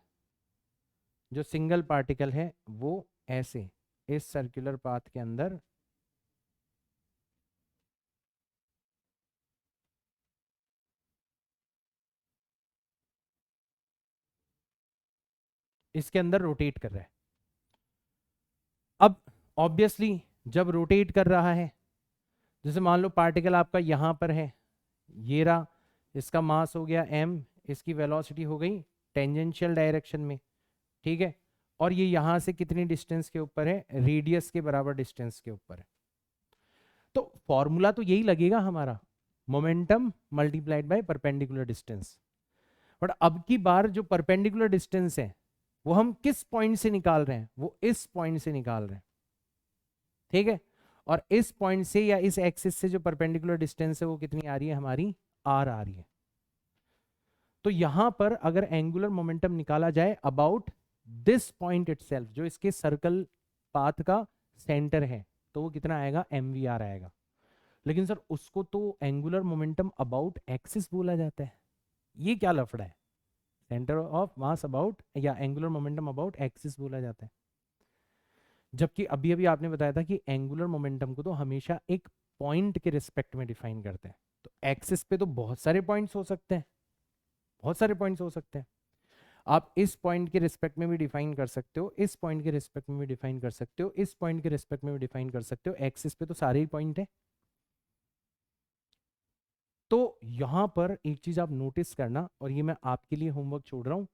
जो सिंगल पार्टिकल है वो ऐसे इस सर्कुलर पाथ के अंदर इसके अंदर रोटेट कर रहा है। अब ऑब्वियसली जब रोटेट कर रहा है, जैसे मान लो पार्टिकल आपका यहां पर है, ये रहा, इसका मास हो गया m, इसकी वेलोसिटी हो गई टेंजेंशियल डायरेक्शन में, ठीक है, और ये यहां से कितनी डिस्टेंस के ऊपर है, रेडियस के बराबर डिस्टेंस के ऊपर है। तो फॉर्मूला तो यही लगेगा हमारा, momentum multiplied by perpendicular distance. But अब की बार जो परपेंडिकुलर डिस्टेंस है वो हम किस पॉइंट से निकाल रहे हैं, वो इस पॉइंट से निकाल रहे हैं, ठीक है, और इस पॉइंट से या इस एक्सिस से जो परपेंडिकुलर डिस्टेंस है वो कितनी आ रही है, हमारी आर आ रही है। तो यहां पर अगर एंगुलर मोमेंटम निकाला जाए अबाउट दिस पॉइंट इटसेल्फ, जो इसके सर्कल पाथ का सेंटर है, तो वो कितना आएगा, mvr आएगा। लेकिन सर उसको तो एंगुलर मोमेंटम अबाउट एक्सिस बोला जाता है, ये क्या लफड़ा है, सेंटर ऑफ मास अबाउट या एंगुलर मोमेंटम अबाउट एक्सिस बोला जाता है। जबकि अभी अभी आपने बताया था कि एंगुलर मोमेंटम को तो हमेशा एक पॉइंट के रिस्पेक्ट में डिफाइन करते हैं। तो एक्सिस पे तो बहुत सारे पॉइंट्स हो सकते हैं, बहुत सारे पॉइंट्स हो सकते हैं। आप इस पॉइंट के रिस्पेक्ट में भी डिफाइन कर सकते हो, इस पॉइंट के रिस्पेक्ट में भी डिफाइन कर सकते हो, इस पॉइंट के रिस्पेक्ट में भी डिफाइन कर सकते हो। एक्सिस पे तो सारे ही पॉइंट है। तो यहां पर एक चीज आप नोटिस करना, और ये मैं आपके लिए होमवर्क छोड़ रहा हूं,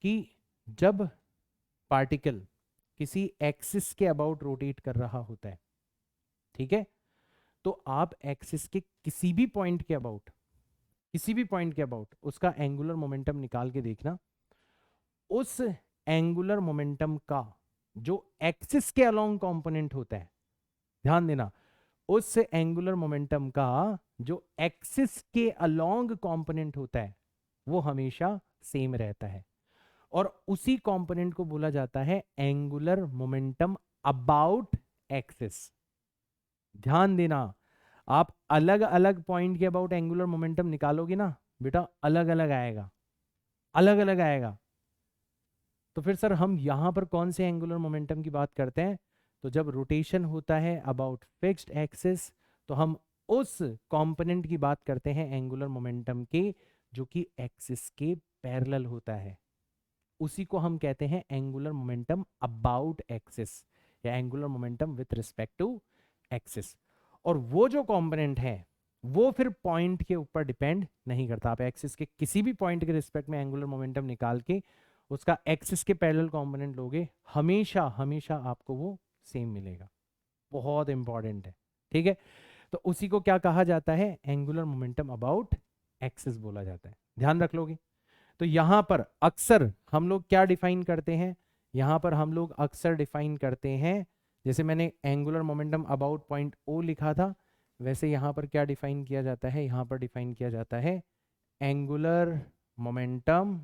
कि जब पार्टिकल किसी एक्सिस के अबाउट रोटेट कर रहा होता है, ठीक है, तो आप एक्सिस के किसी भी पॉइंट के अबाउट किसी भी पॉइंट के अबाउट उसका एंगुलर मोमेंटम निकाल के देखना, उस एंगुलर मोमेंटम का जो एक्सिस के अलोंग कंपोनेंट होता है, ध्यान देना, उस एंगुलर मोमेंटम का जो एक्सिस के अलोंग कंपोनेंट होता है वो हमेशा सेम रहता है, और उसी कंपोनेंट को बोला जाता है एंगुलर मोमेंटम अबाउट एक्सिस। ध्यान देना, आप अलग अलग पॉइंट के अबाउट एंगुलर मोमेंटम निकालोगे ना बेटा, अलग अलग आएगा, अलग अलग आएगा। तो फिर सर हम यहां पर कौन से एंगुलर मोमेंटम की बात करते हैं? तो जब रोटेशन होता है अबाउट फिक्स्ड एक्सिस तो हम उस कंपोनेंट की बात करते हैं एंगुलर मोमेंटम के जो कि एक्सिस के पैरेलल होता है, उसी को हम कहते हैं एंगुलर मोमेंटम अबाउट एक्सिस या angular momentum with respect to axis. और वो जो कंपोनेंट है वो फिर पॉइंट के ऊपर डिपेंड नहीं करता, आप एक्सिस के किसी भी पॉइंट के रिस्पेक्ट में एंगुलर मोमेंटम निकाल के उसका एक्सिस के पैरेलल कंपोनेंट लोगे, हमेशा हमेशा आपको वो सेम मिलेगा। बहुत इंपॉर्टेंट है, ठीक है। तो उसी को क्या कहा जाता है? एंगुलर मोमेंटम अबाउट एक्सिस बोला जाता है, ध्यान रख लोगे। तो यहां पर अक्सर हम लोग क्या डिफाइन करते हैं? यहां पर हम लोग अक्सर डिफाइन करते हैं, जैसे मैंने angular momentum about point O लिखा था, वैसे यहां पर क्या डिफाइन किया जाता है? यहां पर डिफाइन किया जाता है angular momentum,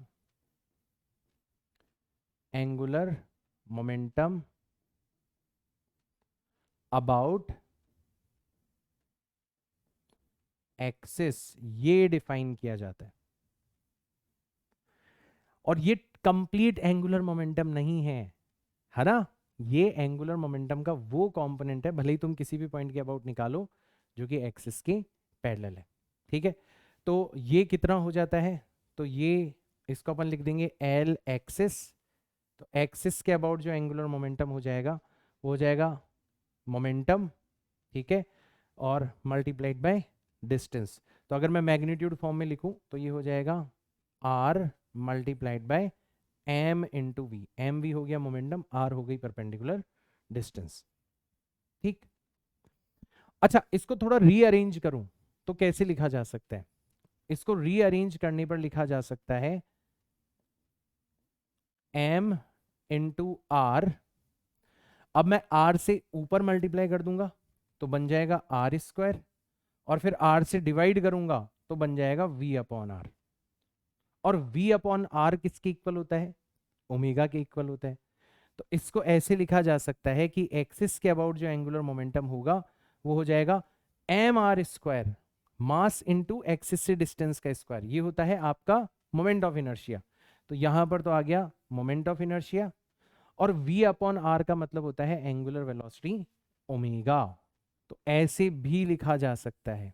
angular momentum about axis, ये डिफाइन किया जाता है। और ये कंप्लीट एंगुलर मोमेंटम नहीं है ना, ये एंगुलर मोमेंटम का वो कंपोनेंट है, भले ही तुम किसी भी पॉइंट के अबाउट निकालो, जो कि एक्सिस के पैरेलल है, ठीक है। तो ये कितना हो जाता है? तो ये इसको अपन लिख देंगे एल एक्सिस। तो एक्सिस के अबाउट जो एंगुलर मोमेंटम हो जाएगा वो हो जाएगा मोमेंटम, ठीक है, और मल्टीप्लाइड बाय डिस्टेंस। तो अगर मैं मैग्नीट्यूड फॉर्म में लिखूं तो ये हो जाएगा R multiplied by M into V. M V हो गया मोमेंटम, आर हो गई परपेंडिकुलर डिस्टेंस, ठीक। अच्छा, इसको थोड़ा रीअरेंज करूं तो कैसे लिखा जा सकता है? इसको रीअरेंज करने पर लिखा जा सकता है एम इंटू आर। अब मैं आर से ऊपर मल्टीप्लाई कर दूंगा तो बन जाएगा आर स्क्वायर, और फिर आर से डिवाइड करूंगा तो बन जाएगा वी अपॉन आर। और वी अपॉन आर किसके इक्वल होता है? ओमेगा के इक्वल होता है। तो इसको ऐसे लिखा जा सकता है कि एक्सिस के अबाउट जो एंगुलर मोमेंटम होगा वो हो जाएगा M R square, mass into axis से डिस्टेंस का स्क्वायर, ये होता है आपका मोमेंट ऑफ इनर्शिया। तो यहां पर तो आ गया मोमेंट ऑफ इनर्शिया, और v अपॉन आर का मतलब होता है एंगुलर वेलोसिटी ओमेगा। तो ऐसे भी लिखा जा सकता है,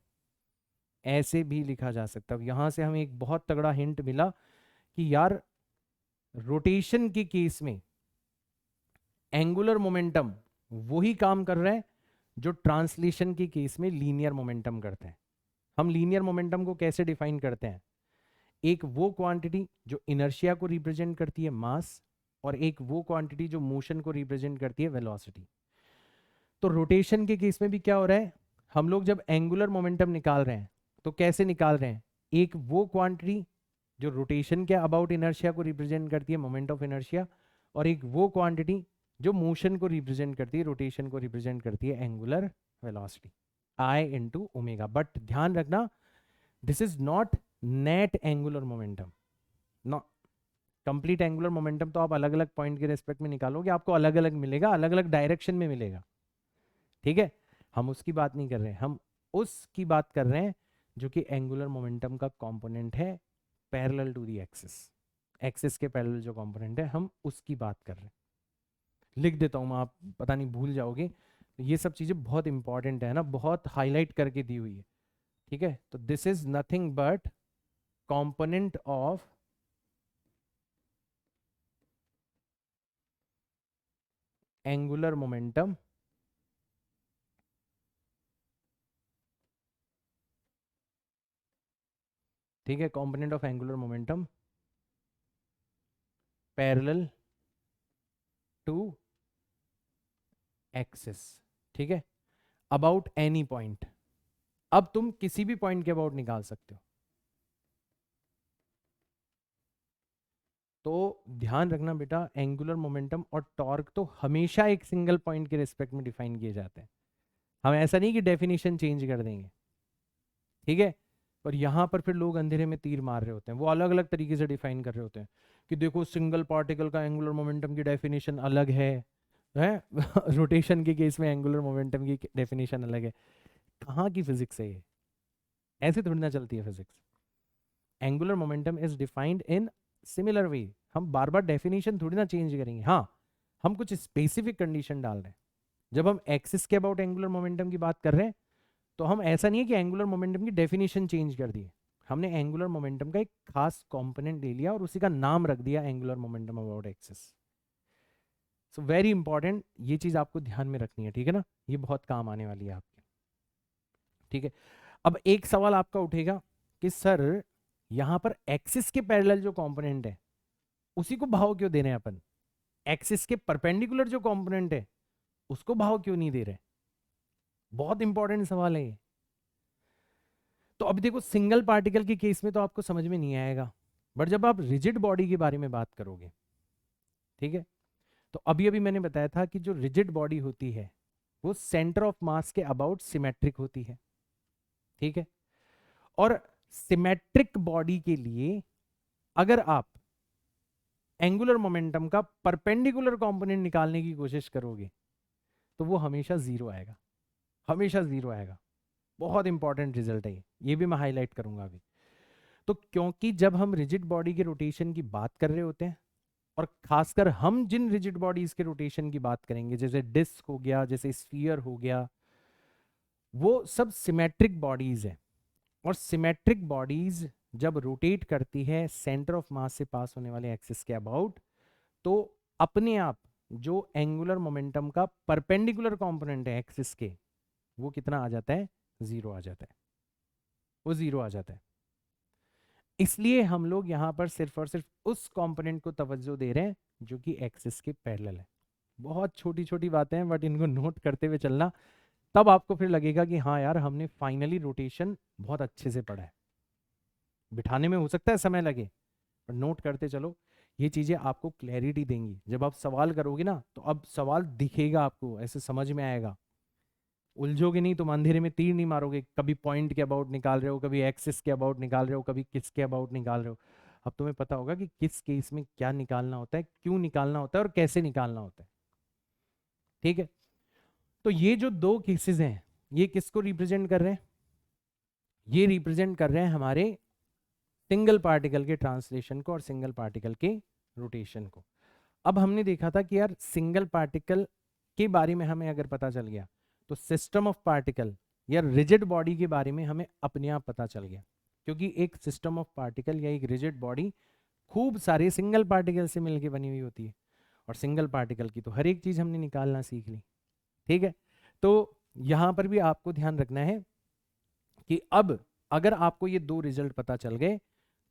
ऐसे भी लिखा जा सकता है। यहां से हमें एक बहुत तगड़ा हिंट मिला कि यार रोटेशन के केस में एंगुलर मोमेंटम वही काम कर रहा है जो ट्रांसलेशन के केस में लीनियर मोमेंटम करते हैं। हम लीनियर मोमेंटम को कैसे डिफाइन करते हैं? एक वो क्वांटिटी जो इनर्शिया को रिप्रेजेंट करती है मास, और एक वो क्वांटिटी जो मोशन को रिप्रेजेंट करती है वेलोसिटी। तो रोटेशन के केस में भी क्या हो रहा है? हम लोग जब एंगुलर मोमेंटम निकाल रहे हैं तो कैसे निकाल रहे हैं? एक वो क्वांटिटी जो रोटेशन के अबाउट इनर्शिया को रिप्रेजेंट करती है, मोमेंट ऑफ इनर्शिया, और एक वो क्वांटिटी जो मोशन को रिप्रेजेंट करती है, रोटेशन को रिप्रेजेंट करती है, angular velocity, I into omega. But ध्यान रखना, this is not net angular momentum. Not complete angular momentum तो आप अलग अलग पॉइंट के रेस्पेक्ट में निकालोगे, आपको अलग अलग मिलेगा, अलग अलग डायरेक्शन में मिलेगा, ठीक है। हम उसकी बात नहीं कर रहे हैं, हम उसकी बात कर रहे हैं जो कि एंगुलर मोमेंटम का कंपोनेंट है parallel to the axis. Axis के पैरेलल जो कंपोनेंट है हम उसकी बात कर रहे हैं। लिख देता हूं मैं, आप पता नहीं भूल जाओगे। ये सब चीजें बहुत इंपॉर्टेंट है ना, बहुत हाईलाइट करके दी हुई है, ठीक है। तो this is nothing but component of angular momentum ठीक है, component of angular momentum parallel to axis, ठीक है, अबाउट एनी पॉइंट। अब तुम किसी भी पॉइंट के अबाउट निकाल सकते हो, तो ध्यान रखना बेटा, एंगुलर मोमेंटम और टॉर्क तो हमेशा एक सिंगल पॉइंट के रिस्पेक्ट में डिफाइन किए जाते हैं। हम ऐसा नहीं कि डेफिनेशन चेंज कर देंगे, ठीक है। पर यहाँ पर फिर लोग अंधेरे में तीर मार रहे होते हैं, वो अलग अलग तरीके से डिफाइन कर रहे होते हैं कि देखो सिंगल पार्टिकल का एंगुलर मोमेंटम की डेफिनेशन अलग है रोटेशन के केस में एंगुलर मोमेंटम की डेफिनेशन अलग है। कहाँ की फिजिक्स है ये? ऐसे थोड़ी ना चलती है physics. Angular momentum is defined in similar way. हम बार बार डेफिनेशन थोड़ी ना चेंज करेंगे। हाँ, हम कुछ स्पेसिफिक कंडीशन डाल रहे हैं। जब हम एक्सिस के अबाउट एंगुलर मोमेंटम की बात कर रहे हैं तो हम ऐसा नहीं है कि एंगुलर मोमेंटम की डेफिनेशन चेंज कर दी, हमने एंगुलर मोमेंटम का एक खास कंपोनेंट ले लिया और उसी का नाम रख दिया angular momentum about axis. So very important, ये चीज आपको ध्यान में रखनी है, ठीक है ना, ये बहुत काम आने वाली है आपके, ठीक है। अब एक सवाल आपका उठेगा कि सर यहां पर एक्सिस के पैरेलल जो कंपोनेंट है उसी को भाव क्यों दे रहे हैं अपन, एक्सिस के परपेंडिकुलर जो कंपोनेंट है उसको भाव क्यों नहीं दे रहे? बहुत इंपॉर्टेंट सवाल है ये। तो अभी देखो, सिंगल पार्टिकल के केस में तो आपको समझ में नहीं आएगा, बट जब आप रिजिड बॉडी के बारे में बात करोगे, ठीक है, तो अभी अभी मैंने बताया था कि जो रिजिड बॉडी होती है वो सेंटर ऑफ मास के अबाउट सिमेट्रिक होती है, ठीक है। और सिमेट्रिक बॉडी के लिए अगर आप एंगुलर मोमेंटम का परपेंडिकुलर कंपोनेंट निकालने की कोशिश करोगे तो वो हमेशा जीरो आएगा, हमेशा जीरो आएगा। बहुत इंपॉर्टेंट रिजल्ट है ये भी मैं हाईलाइट करूंगा अभी। तो क्योंकि जब हम रिजिड बॉडी के रोटेशन की बात कर रहे होते हैं, और खासकर हम जिन रिजिड बॉडीज के रोटेशन की बात करेंगे जैसे डिस्क हो गया, जैसे स्फीयर हो गया, वो सब सिमेट्रिक बॉडीज है। और सिमेट्रिक बॉडीज जब रोटेट करती है सेंटर ऑफ मास से पास होने वाले एक्सिस के अबाउट, तो अपने आप जो एंगुलर मोमेंटम का परपेंडिकुलर कंपोनेंट है एक्सिस के, वो कितना आ जाता है? जीरो आ जाता है, वो जीरो आ जाता है। इसलिए हम लोग यहां पर सिर्फ और सिर्फ उस कंपोनेंट को तवज्जो दे रहे हैं जो कि एक्सिस के पैरेलल है। बहुत छोटी छोटी बातें हैं बट इनको नोट करते हुए चलना, तब आपको फिर लगेगा कि हाँ यार हमने फाइनली रोटेशन बहुत अच्छे से पढ़ा है। बिठाने में हो सकता है समय लगे, पर नोट करते चलो, ये चीजें आपको क्लैरिटी देंगी। जब आप सवाल करोगे ना तो अब सवाल दिखेगा आपको, ऐसे समझ में आएगा, उलझोगे नहीं, तुम अंधेरे में तीर नहीं मारोगे, कभी पॉइंट के अबाउट निकाल रहे हो, कभी एक्सिस के अबाउट निकाल रहे हो, कभी किस के अबाउट निकाल रहे हो। अब तुम्हें पता होगा कि किस केस में क्या निकालना होता है, क्यों निकालना होता है और कैसे निकालना होता है, ठीक है। तो ये जो दो केसेस हैं ये किसको रिप्रेजेंट कर रहे हैं? ये रिप्रेजेंट कर रहे हैं हमारे सिंगल पार्टिकल के ट्रांसलेशन को और सिंगल पार्टिकल के रोटेशन को। अब हमने देखा था कि यार सिंगल पार्टिकल के बारे में हमें अगर पता चल गया तो सिस्टम ऑफ पार्टिकल या रिजिड बॉडी के बारे में हमें अपने आप पता चल गया, क्योंकि एक सिस्टम ऑफ पार्टिकल या एक रिजिड बॉडी खूब सारे सिंगल पार्टिकल से मिलकर बनी हुई होती है, और सिंगल पार्टिकल की तो हर एक चीज हमने निकालना सीख ली, ठीक है। तो यहां पर भी आपको ध्यान रखना है कि अब अगर आपको ये दो रिजल्ट पता चल गए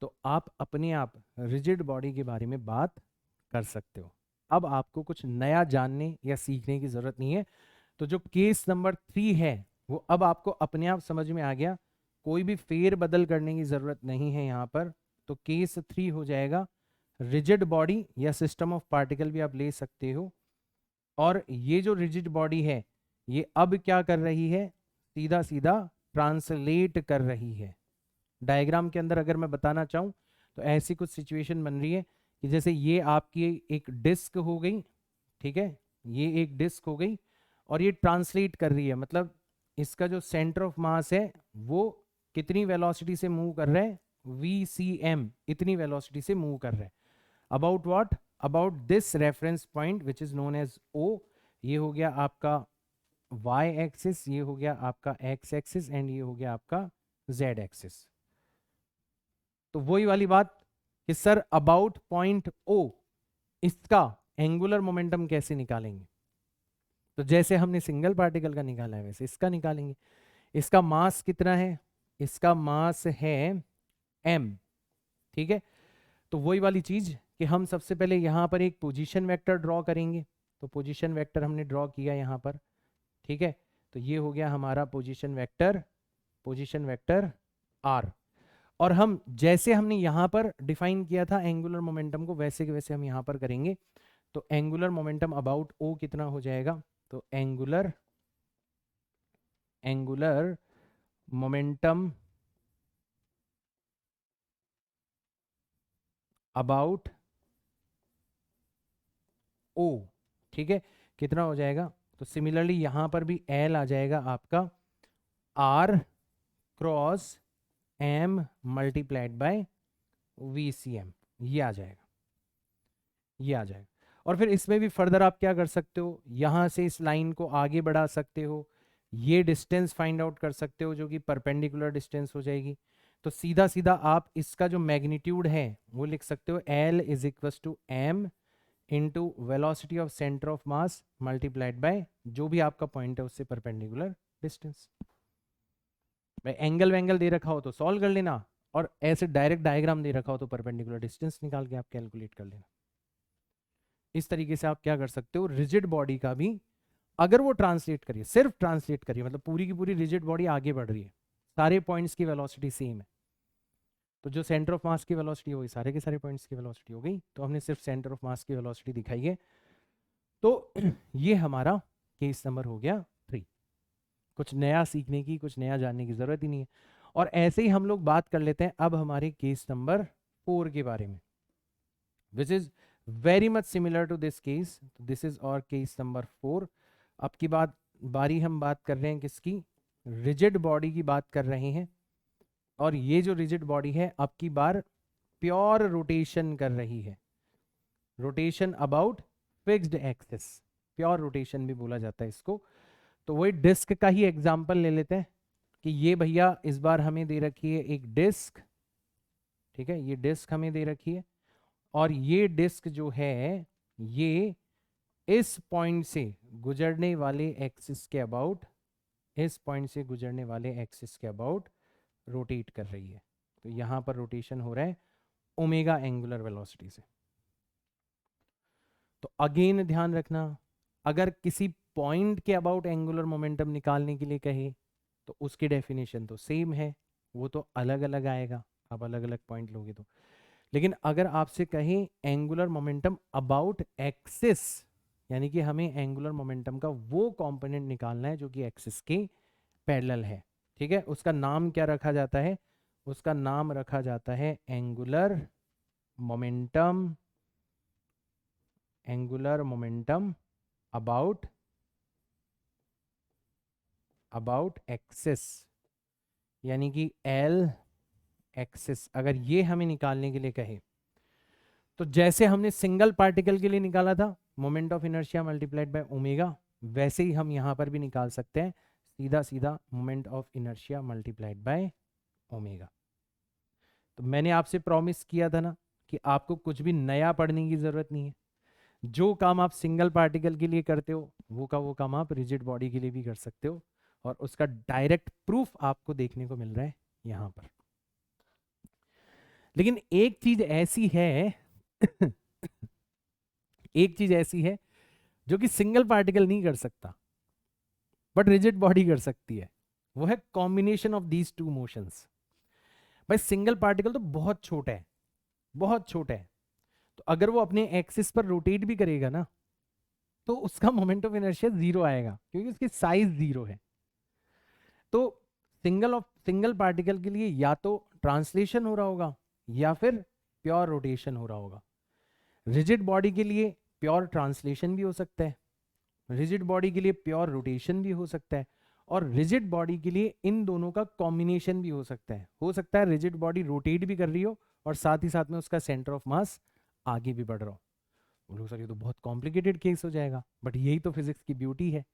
तो आप अपने आप रिजिड बॉडी के बारे में बात कर सकते हो। अब आपको कुछ नया जानने या सीखने की जरूरत नहीं है। तो जो केस नंबर 3 है वो अब आपको अपने आप समझ में आ गया, कोई भी फेर बदल करने की जरूरत नहीं है यहाँ पर। तो केस 3 हो जाएगा रिजिड बॉडी या सिस्टम ऑफ पार्टिकल भी आप ले सकते हो। और ये जो रिजिड बॉडी है ये अब क्या कर रही है? सीधा सीधा ट्रांसलेट कर रही है। डायग्राम के अंदर अगर मैं बताना चाहूँ तो ऐसी कुछ सिचुएशन बन रही है कि जैसे ये आपकी एक डिस्क हो गई, ठीक है, ये एक डिस्क हो गई और ये ट्रांसलेट कर रही है, मतलब इसका जो सेंटर ऑफ मास है वो कितनी वेलोसिटी से मूव कर रहा है? VCM इतनी वेलोसिटी से मूव कर रहा है। About what? About this reference point which is known as O। ये हो गया आपका Y एक्सिस, ये हो गया आपका X एक्सिस एंड ये हो गया आपका Z एक्सिस। तो वही वाली बात कि सर अबाउट पॉइंट O इसका एंगुलर मोमेंटम कैसे निकालेंगे? तो जैसे हमने सिंगल पार्टिकल का निकाला है वैसे इसका निकालेंगे। इसका मास कितना है? इसका मास है m, ठीक है। तो वही वाली चीज कि हम सबसे पहले यहां पर एक पोजीशन वेक्टर ड्रॉ करेंगे। तो पोजीशन वेक्टर हमने ड्रॉ किया यहां पर, ठीक है। तो ये हो गया हमारा पोजीशन वेक्टर R। और हम जैसे हमने यहां पर डिफाइन किया था एंगुलर मोमेंटम को, वैसे के वैसे हम यहां पर करेंगे। तो एंगुलर मोमेंटम अबाउट ओ कितना हो जाएगा, तो एंगुलर मोमेंटम अबाउट ओ, ठीक है, कितना हो जाएगा। तो सिमिलरली यहां पर भी एल आ जाएगा आपका R cross M multiplied by V C M, ये आ जाएगा, ये आ जाएगा। और फिर इसमें भी फर्दर आप क्या कर सकते हो, यहां से इस लाइन को आगे बढ़ा सकते हो, ये डिस्टेंस फाइंड आउट कर सकते हो जो कि परपेंडिकुलर डिस्टेंस हो जाएगी। तो सीधा सीधा आप इसका जो मैग्नीट्यूड है वो लिख सकते हो, L is equal to M into velocity of centre of mass multiplied by जो भी आपका पॉइंट है उससे परपेंडिकुलर डिस्टेंस। भाई एंगल वेंगल दे रखा हो तो सॉल्व कर लेना, और ऐसे डायरेक्ट डायग्राम दे रखा हो तो परपेंडिकुलर डिस्टेंस निकाल के आप कैलकुलेट कर लेना। इस तरीके से आप क्या कर सकते हो, रिजिड बॉडी का भी अगर वो ट्रांसलेट करिए, सिर्फ ट्रांसलेट करिए, मतलब पूरी की पूरी रिजिड बॉडी आगे बढ़ रही है, सारे पॉइंट्स की वेलोसिटी सेम है, तो जो सेंटर ऑफ मास की वेलोसिटी होगी सारे के सारे पॉइंट्स की वेलोसिटी हो गई। तो हमने सिर्फ सेंटर ऑफ मास की वेलोसिटी दिखाई है। तो ये हमारा केस नंबर हो गया 3। कुछ नया सीखने की, कुछ नया जानने की जरूरत ही नहीं है। और ऐसे ही हम लोग बात कर लेते हैं अब हमारे केस नंबर 4 के बारे में, which is very much similar to this case. This is और केस नंबर 4। अब की बारी हम बात कर रहे हैं किसकी, रिजिड बॉडी की बात कर रहे हैं। और ये जो रिजिड बॉडी है अब की बार प्योर रोटेशन कर रही है, rotation about fixed axis, pure rotation भी बोला जाता है इसको। तो वही डिस्क का ही एग्जांपल ले लेते हैं कि ये भैया इस बार हमें दे रखी है एक डिस्क, ठीक है, ये डिस्क हमें दे रखी है, और ये डिस्क जो है ये इस पॉइंट से गुजरने वाले एक्सिस के अबाउट, इस पॉइंट से गुजरने वाले एक्सिस के अबाउट रोटेट कर रही है। तो यहां पर रोटेशन हो रहा है ओमेगा एंगुलर वेलोसिटी से। तो अगेन ध्यान रखना, अगर किसी पॉइंट के अबाउट एंगुलर मोमेंटम निकालने के लिए कहे तो उसकी डेफिनेशन तो सेम है, वो तो अलग अलग आएगा, आप अलग अलग पॉइंट लोगे तो। लेकिन अगर आपसे कहें एंगुलर मोमेंटम अबाउट एक्सिस, यानी कि हमें एंगुलर मोमेंटम का वो कंपोनेंट निकालना है जो कि एक्सिस के पैरेलल है, ठीक है, उसका नाम क्या रखा जाता है, उसका नाम रखा जाता है angular momentum, angular momentum about axis, यानी कि एल एक्सिस। अगर ये हमें निकालने के लिए कहे तो जैसे हमने सिंगल पार्टिकल के लिए निकाला था moment of inertia multiplied by omega, वैसे ही हम यहां पर भी निकाल सकते हैं सीधा सीधा moment of inertia multiplied by omega. तो मैंने आपसे प्रॉमिस किया था ना कि आपको कुछ भी नया पढ़ने की जरूरत नहीं है, जो काम आप सिंगल पार्टिकल के लिए करते हो वो काम आप रिजिड बॉडी के लिए भी कर सकते हो, और उसका डायरेक्ट प्रूफ आपको देखने को मिल रहा है यहां पर। लेकिन एक चीज ऐसी है एक चीज ऐसी है जो कि सिंगल पार्टिकल नहीं कर सकता बट रिजिड बॉडी कर सकती है, वो है combination of these two motions. भाई सिंगल पार्टिकल तो बहुत छोटा है, बहुत छोटा है, तो अगर वो अपने एक्सिस पर रोटेट भी करेगा ना तो उसका मोमेंट ऑफ इनर्शिया जीरो आएगा क्योंकि उसकी साइज जीरो है। तो सिंगल पार्टिकल के लिए या तो ट्रांसलेशन हो रहा होगा या फिर प्योर रोटेशन हो रहा होगा। रिजिड बॉडी के लिए प्योर ट्रांसलेशन भी हो सकता है, रिजिड बॉडी के लिए प्योर रोटेशन भी हो सकता है, और रिजिड बॉडी के लिए इन दोनों का कॉम्बिनेशन भी हो सकता है। हो सकता है रिजिड बॉडी रोटेट भी कर रही हो और साथ ही साथ में उसका सेंटर ऑफ मास आगे भी बढ़ रहा हो। बोलो सर ये तो बहुत कॉम्प्लिकेटेड केस हो जाएगा, बट यही तो फिजिक्स की ब्यूटी है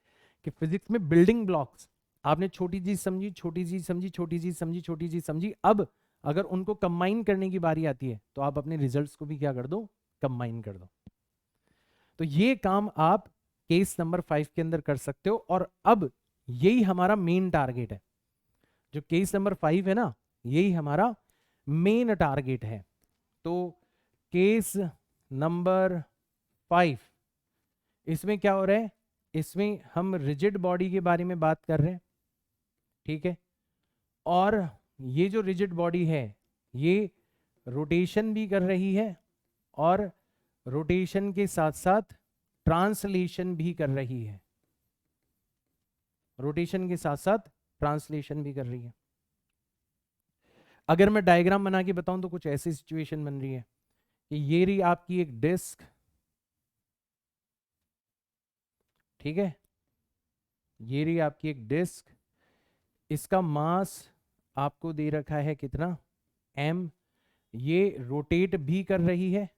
कि फिजिक्स में बिल्डिंग ब्लॉक्स आपने छोटी चीज समझी, छोटी चीज समझी, छोटी चीज समझी, छोटी चीज समझी, अब अगर उनको कंबाइन करने की बारी आती है तो आप अपने रिजल्ट्स को भी क्या कर दो, कंबाइन कर दो। तो ये काम आप केस नंबर 5 के अंदर कर सकते हो, और अब यही हमारा मेन टारगेट है। जो केस नंबर 5 है ना, यही हमारा मेन टारगेट है। तो केस नंबर 5 इसमें क्या हो रहा है, इसमें हम रिजिड बॉडी के बारे में बात कर रहे हैं, ठीक है। और ये जो रिजिड बॉडी है ये रोटेशन भी कर रही है और रोटेशन के साथ साथ ट्रांसलेशन भी कर रही है, रोटेशन के साथ साथ ट्रांसलेशन भी कर रही है। अगर मैं डायग्राम बना के बताऊं तो कुछ ऐसी सिचुएशन बन रही है कि ये रही आपकी एक डिस्क, ठीक है, ये रही आपकी एक डिस्क, इसका मास आपको दे रखा है कितना, m, ये रोटेट भी कर रही है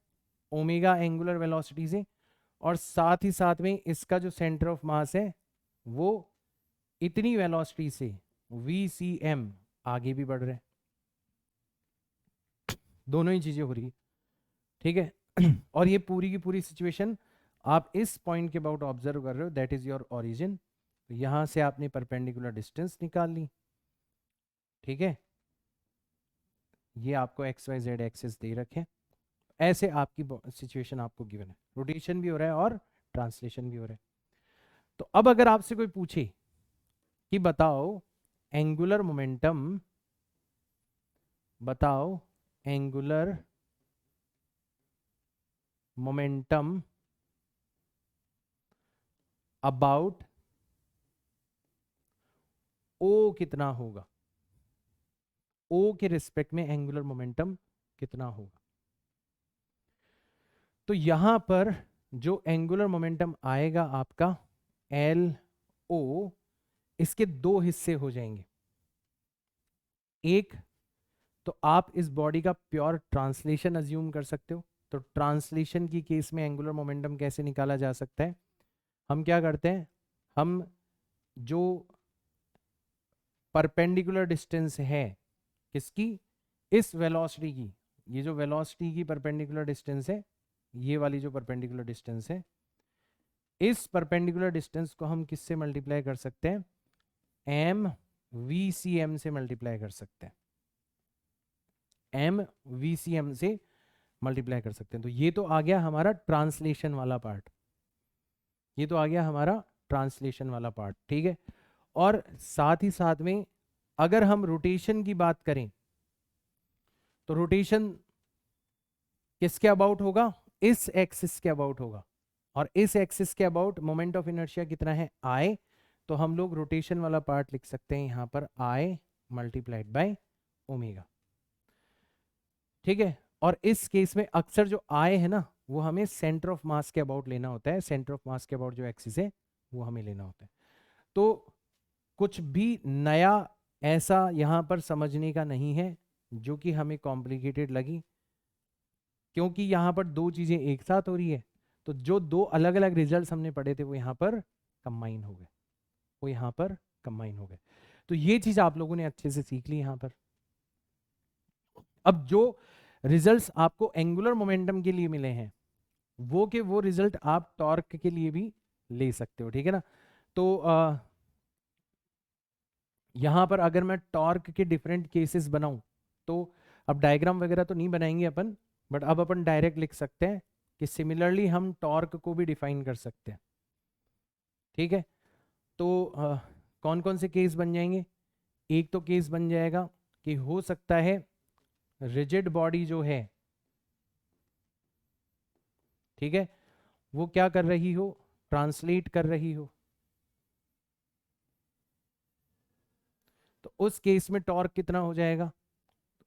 ओमेगा एंगुलर वेलोसिटी से, और साथ ही साथ में इसका जो सेंटर ऑफ मास है वो इतनी वेलोसिटी से vcm आगे भी बढ़ रहे हैं, दोनों ही चीजें हो रही है, ठीक है। और ये पूरी की पूरी सिचुएशन आप इस पॉइंट के अबाउट ऑब्जर्व कर रहे हो, दैट इज योर ओरिजिन। तो यहां से आपने परपेंडिकुलर डिस्टेंस निकाल ली, ठीक है, ये आपको एक्स वाई जेड एक्सिस दे रखे, ऐसे आपकी सिचुएशन आपको गिवन है, रोटेशन भी हो रहा है और ट्रांसलेशन भी हो रहा है। तो अब अगर आपसे कोई पूछे कि बताओ एंगुलर मोमेंटम, बताओ एंगुलर मोमेंटम अबाउट ओ कितना होगा, ओ के रिस्पेक्ट में एंगुलर मोमेंटम कितना होगा। तो यहां पर जो एंगुलर मोमेंटम आएगा आपका एल ओ, इसके दो हिस्से हो जाएंगे, एक तो आप इस बॉडी का प्योर ट्रांसलेशन अज्यूम कर सकते हो। तो ट्रांसलेशन की केस में एंगुलर मोमेंटम कैसे निकाला जा सकता है, हम क्या करते हैं, हम जो परपेंडिकुलर डिस्टेंस है किसकी, इस वेलोसिटी की, ये जो वेलोसिटी की परपेंडिकुलर डिस्टेंस है, ये वाली जो परपेंडिकुलर डिस्टेंस है, इस परपेंडिकुलर डिस्टेंस को हम किससे मल्टीप्लाई कर सकते हैं, एम वी सी एम से मल्टीप्लाई कर सकते हैं, एम वी सी एम से मल्टीप्लाई कर सकते हैं। तो ये तो आ गया हमारा ट्रांसलेशन वाला पार्ट, ये तो आ गया हमारा ट्रांसलेशन वाला पार्ट, ठीक है। और साथ ही साथ में अगर हम रोटेशन की बात करें तो रोटेशन किसके अबाउट होगा, इस एक्सिस के अबाउट होगा, और इस एक्सिस के अबाउट मोमेंट ऑफ इनर्शिया कितना है, आई। तो हम लोग रोटेशन वाला पार्ट लिख सकते हैं यहां पर आई मल्टीप्लाइड बाय ओमेगा, ठीक है। और इस केस में अक्सर जो आई है ना वो हमें सेंटर ऑफ मास के अबाउट लेना होता है, सेंटर ऑफ मास के अबाउट जो एक्सिस है वो हमें लेना होता है। तो कुछ भी नया ऐसा यहां पर समझने का नहीं है जो कि हमें कॉम्प्लिकेटेड लगी, क्योंकि यहां पर दो चीजें एक साथ हो रही है। तो जो दो अलग अलग रिजल्ट्स हमने पढ़े थे वो यहां पर कंबाइन हो गए, वो यहां पर कंबाइन हो गए। तो ये चीज आप लोगों ने अच्छे से सीख ली यहां पर। अब जो रिजल्ट्स आपको एंगुलर मोमेंटम के लिए मिले हैं वो के वो रिजल्ट आप टॉर्क के लिए भी ले सकते हो, ठीक है ना। तो यहां पर अगर मैं टॉर्क के डिफरेंट केसेस बनाऊं तो अब डायग्राम वगैरह तो नहीं बनाएंगे अपन, बट अब अपन डायरेक्ट लिख सकते हैं कि सिमिलरली हम टॉर्क को भी डिफाइन कर सकते हैं, ठीक है। तो कौन कौन से केस बन जाएंगे, एक तो केस बन जाएगा कि हो सकता है रिजिड बॉडी जो है, ठीक है, वो क्या कर रही हो, ट्रांसलेट कर रही हो। तो उस केस में टॉर्क कितना हो जाएगा,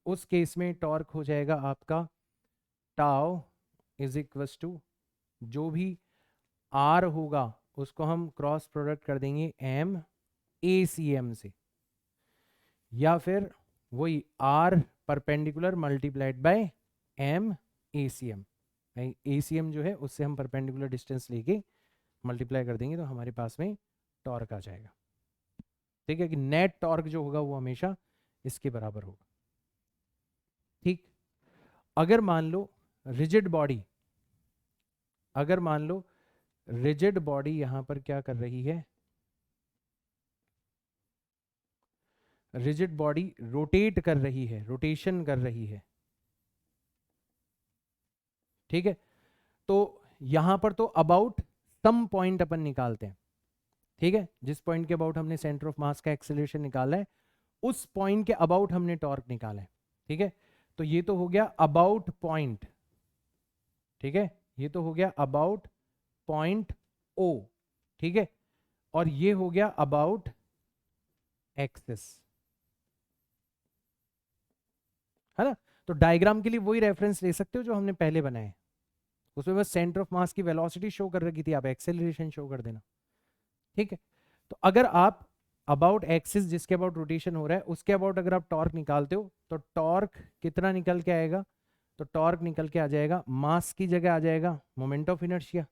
उस केस में टॉर्क हो जाएगा आपका टाउ इज इक्वस टू, जो भी आर होगा उसको हम क्रॉस प्रोडक्ट कर देंगे एम ए सी एम से, या फिर वही R perpendicular multiplied by M A C M, A C M जो है उससे हम परपेंडिकुलर डिस्टेंस लेके मल्टीप्लाई कर देंगे तो हमारे पास में टॉर्क आ जाएगा, ठीक है, कि नेट टॉर्क जो होगा वो हमेशा इसके बराबर होगा, ठीक। अगर मान लो रिजिड बॉडी, अगर मान लो रिजिड बॉडी यहां पर क्या कर रही है, रिजिड बॉडी रोटेट कर रही है, रोटेशन कर रही है, ठीक है। तो यहां पर तो अबाउट सम पॉइंट अपन निकालते हैं, ठीक है, जिस पॉइंट के अबाउट हमने सेंटर ऑफ मास का एक्सेलरेशन निकाला है उस पॉइंट के अबाउट हमने टॉर्क निकाला है, ठीक है। तो ये तो हो गया अबाउट पॉइंट, ठीक है, ये तो हो गया अबाउट पॉइंट ओ, ठीक है, और ये हो गया अबाउट एक्सिस, है ना। तो डायग्राम के लिए वही रेफरेंस ले सकते हो जो हमने पहले बनाए, उसमें बस सेंटर ऑफ मास की वेलोसिटी शो कर रखी थी, आप एक्सेलरेशन शो कर देना, ठीक है। तो अगर आप अबाउट एक्सिस जिसके अबाउट रोटेशन हो रहा है उसके अबाउट अगर आप टॉर्क निकालते हो तो टॉर्क कितना निकल के आएगा, तो टॉर्क निकल के आ जाएगा, मास की जगह आ जाएगा मोमेंट ऑफ इनर्शिया,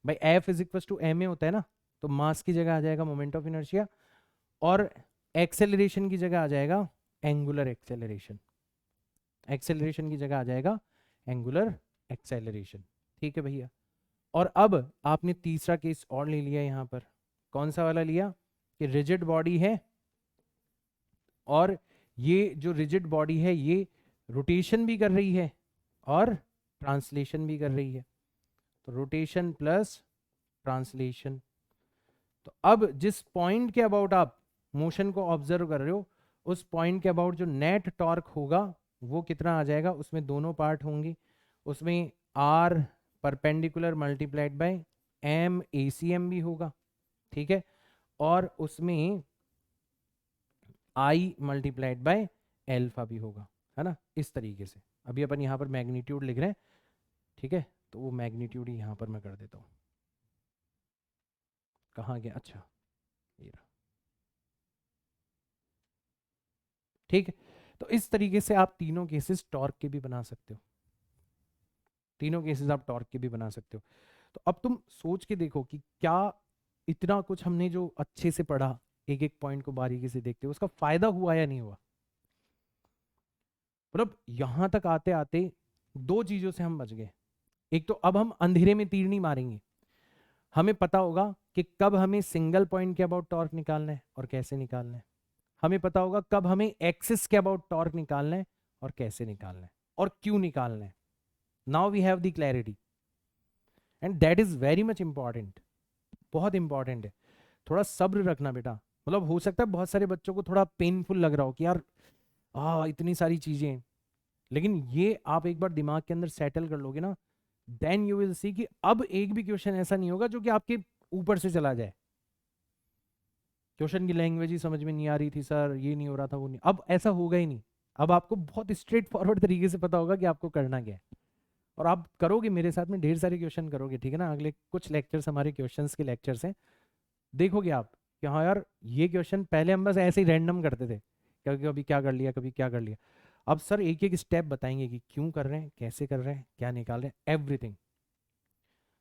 भाई F is equal to M A होता है ना, तो मास की जगह आ जाएगा मोमेंट ऑफ इनर्शिया, और एक्सेलरेशन की जगह आ जाएगा एंगुलर एक्सेलरेशन, एक्सेलरेशन की जगह आ जाएगा एंगुलर एक्सेलरेशन, ठीक है भैया। और अब आपने तीसरा केस और ले लिया यहाँ पर, कौन सा वाला लिया कि रिजिड बॉडी है और ये जो रिजिड बॉडी है ये रोटेशन भी कर रही है और ट्रांसलेशन भी कर रही है, तो रोटेशन प्लस ट्रांसलेशन। तो अब जिस पॉइंट के अबाउट आप मोशन को ऑब्जर्व कर रहे हो उस पॉइंट के अबाउट जो नेट टॉर्क होगा वो कितना आ जाएगा, उसमें दोनों पार्ट होंगे, उसमें R perpendicular multiplied by M A C M भी होगा, ठीक है, और उसमें आई मल्टीप्लाइड बाय एल्फा भी होगा, है ना, इस तरीके से। अभी अपन यहाँ पर मैग्नीट्यूड लिख रहे हैं, ठीक है, तो वो मैग्नीट्यूड ही यहाँ पर मैं कर देता हूँ, कहाँ गया, अच्छा ये रहा, ठीक है। तो इस तरीके से आप तीनों केसेस टॉर्क के भी बना सकते हो, तीनों केसेस आप टॉर्क के भी बना सकते हो। तो अब तुम सोच के देखो कि क्या इतना कुछ हमने जो अच्छे से पढ़ा, एक एक पॉइंट को बारीकी से देखते हो, उसका फायदा हुआ या नहीं हुआ। मतलब यहां तक आते आते दो चीजों से हम बच गए, एक तो अब हम अंधेरे में तीर नहीं मारेंगे, हमें पता होगा कि कब हमें सिंगल पॉइंट के अबाउट टॉर्क निकालना है और कैसे निकालना है, हमें पता होगा कब हमें एक्सिस के अबाउट टॉर्क निकालना है और कैसे निकालना है और क्यों निकालना है। Now we have the clarity and that is very much important, बहुत इंपॉर्टेंट है। थोड़ा सब्र रखना बेटा, मतलब हो सकता है बहुत सारे बच्चों को थोड़ा पेनफुल लग रहा हो कि यार इतनी सारी चीजें, लेकिन ये आप एक बार दिमाग के अंदर सेटल कर लोगे ना, देन यू विल सी कि अब एक भी क्वेश्चन ऐसा नहीं होगा जो कि आपके ऊपर से चला जाए, क्वेश्चन की लैंग्वेज ही समझ में नहीं आ रही थी सर, ये नहीं हो रहा था, वो नहीं, अब ऐसा होगा ही नहीं। अब आपको बहुत स्ट्रेट फॉरवर्ड तरीके से पता होगा कि आपको करना क्या है, और आप करोगे मेरे साथ में ढेर सारे क्वेश्चन करोगे, ठीक है ना, अगले कुछ लेक्चर्स हमारे क्वेश्चंस के लेक्चर्स हैं, देखोगे आप कि हाँ यार ये क्वेश्चन पहले हम बस ऐसे ही रैंडम करते थे, क्योंकि कभी क्या कर लिया कभी क्या कर लिया, अब सर एक एक स्टेप बताएंगे कि क्यों कर रहे हैं, कैसे कर रहे हैं, क्या निकाल रहे हैं, एवरीथिंग।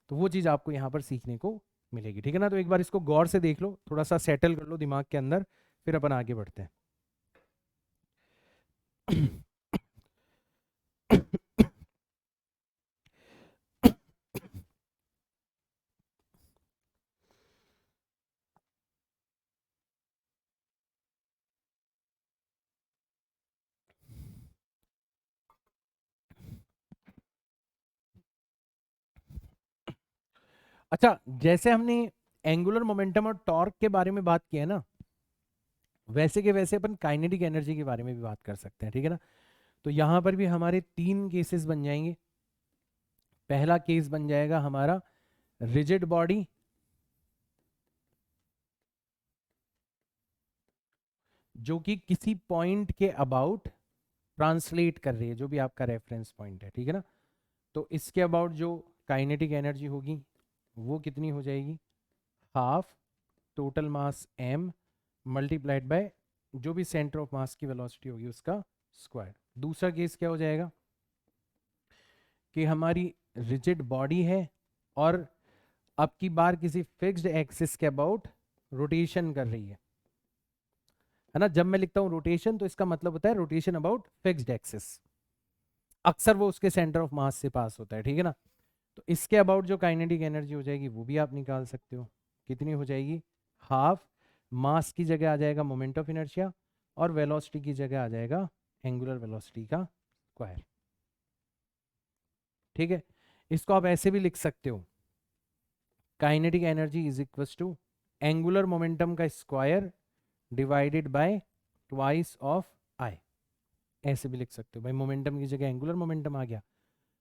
तो वो चीज़ आपको यहाँ पर सीखने को मिलेगी, ठीक है ना। तो एक बार इसको गौर से देख लो, थोड़ा सा सेटल कर लो दिमाग के अंदर, फिर अपन आगे बढ़ते हैं। अच्छा, जैसे हमने एंगुलर मोमेंटम और टॉर्क के बारे में बात किया है ना, वैसे के वैसे अपन काइनेटिक एनर्जी के बारे में भी बात कर सकते हैं, ठीक है ना। तो यहां पर भी हमारे तीन केसेस बन जाएंगे। पहला केस बन जाएगा हमारा रिजिड बॉडी, जो कि किसी पॉइंट के अबाउट ट्रांसलेट कर रही है, जो भी आपका रेफरेंस पॉइंट है, ठीक है ना। तो इसके अबाउट जो काइनेटिक एनर्जी होगी वो कितनी हो जाएगी, half total mass m multiplied by जो भी सेंटर ऑफ मास की वेलोसिटी होगी उसका स्क्वायर। दूसरा केस क्या हो जाएगा कि हमारी रिजिड बॉडी है और अब की बार किसी फिक्स्ड एक्सिस के अबाउट रोटेशन कर रही है ना। जब मैं लिखता हूं रोटेशन तो इसका मतलब होता है रोटेशन अबाउट फिक्स्ड एक्सिस, अक्सर वो उसके सेंटर ऑफ मास से पास होता है, ठीक है ना। तो इसके अबाउट जो काइनेटिक एनर्जी हो जाएगी वो भी आप निकाल सकते हो, कितनी हो जाएगी, हाफ, मास की जगह आ जाएगा मोमेंट ऑफ इनर्शिया और वेलोसिटी की जगह आ जाएगा एंगुलर वेलोसिटी का स्क्वायर, ठीक है। इसको आप ऐसे भी लिख सकते हो, kinetic energy is equal to angular momentum का square divided by twice of I, ऐसे भी लिख सकते हो भाई, मोमेंटम की जगह एंगुलर मोमेंटम आ गया,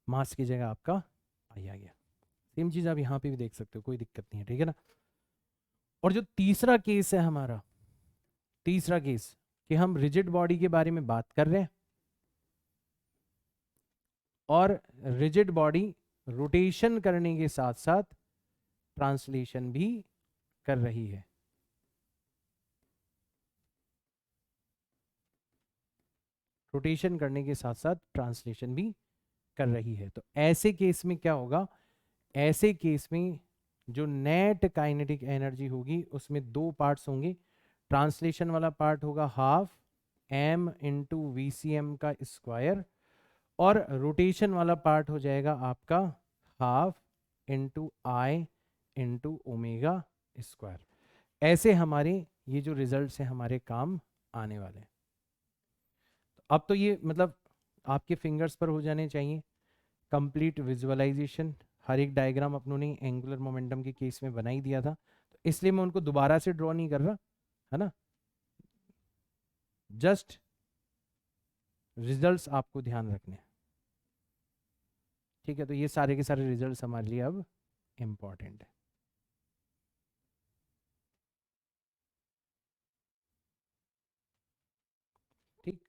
मास की जगह आपका आई आ गया। सेम चीज आप यहाँ पे भी देख सकते हो, कोई दिक्कत नहीं है, ठीक है ना। और जो तीसरा केस है हमारा, तीसरा केस कि हम रिजिड बॉडी के बारे में बात कर रहे हैं और रिजिड बॉडी रोटेशन करने के साथ साथ ट्रांसलेशन भी कर रही है। रोटेशन करने के साथ साथ ट्रांसलेशन भी कर रही है। तो ऐसे केस में क्या होगा, ऐसे केस में जो नेट काइनेटिक एनर्जी होगी उसमें दो पार्ट्स होंगे। ट्रांसलेशन वाला पार्ट होगा half m into V C M का स्क्वायर, और रोटेशन वाला पार्ट हो जाएगा आपका half into I into omega square. ऐसे हमारे ये जो रिजल्ट्स हैं हमारे काम आने वाले हैं। अब तो ये मतलब आपके फिंगर्स पर हो जाने चाहिए कंप्लीट विजुअलाइजेशन। हर एक डायग्राम अपनों ने एंगुलर मोमेंटम के केस में बना ही दिया था, तो इसलिए मैं उनको दोबारा से ड्रॉ नहीं कर रहा, है ना। जस्ट रिजल्ट्स आपको ध्यान रखने, ठीक है। तो ये सारे के सारे रिजल्ट्स हमारे लिए अब इंपॉर्टेंट है। ठीक,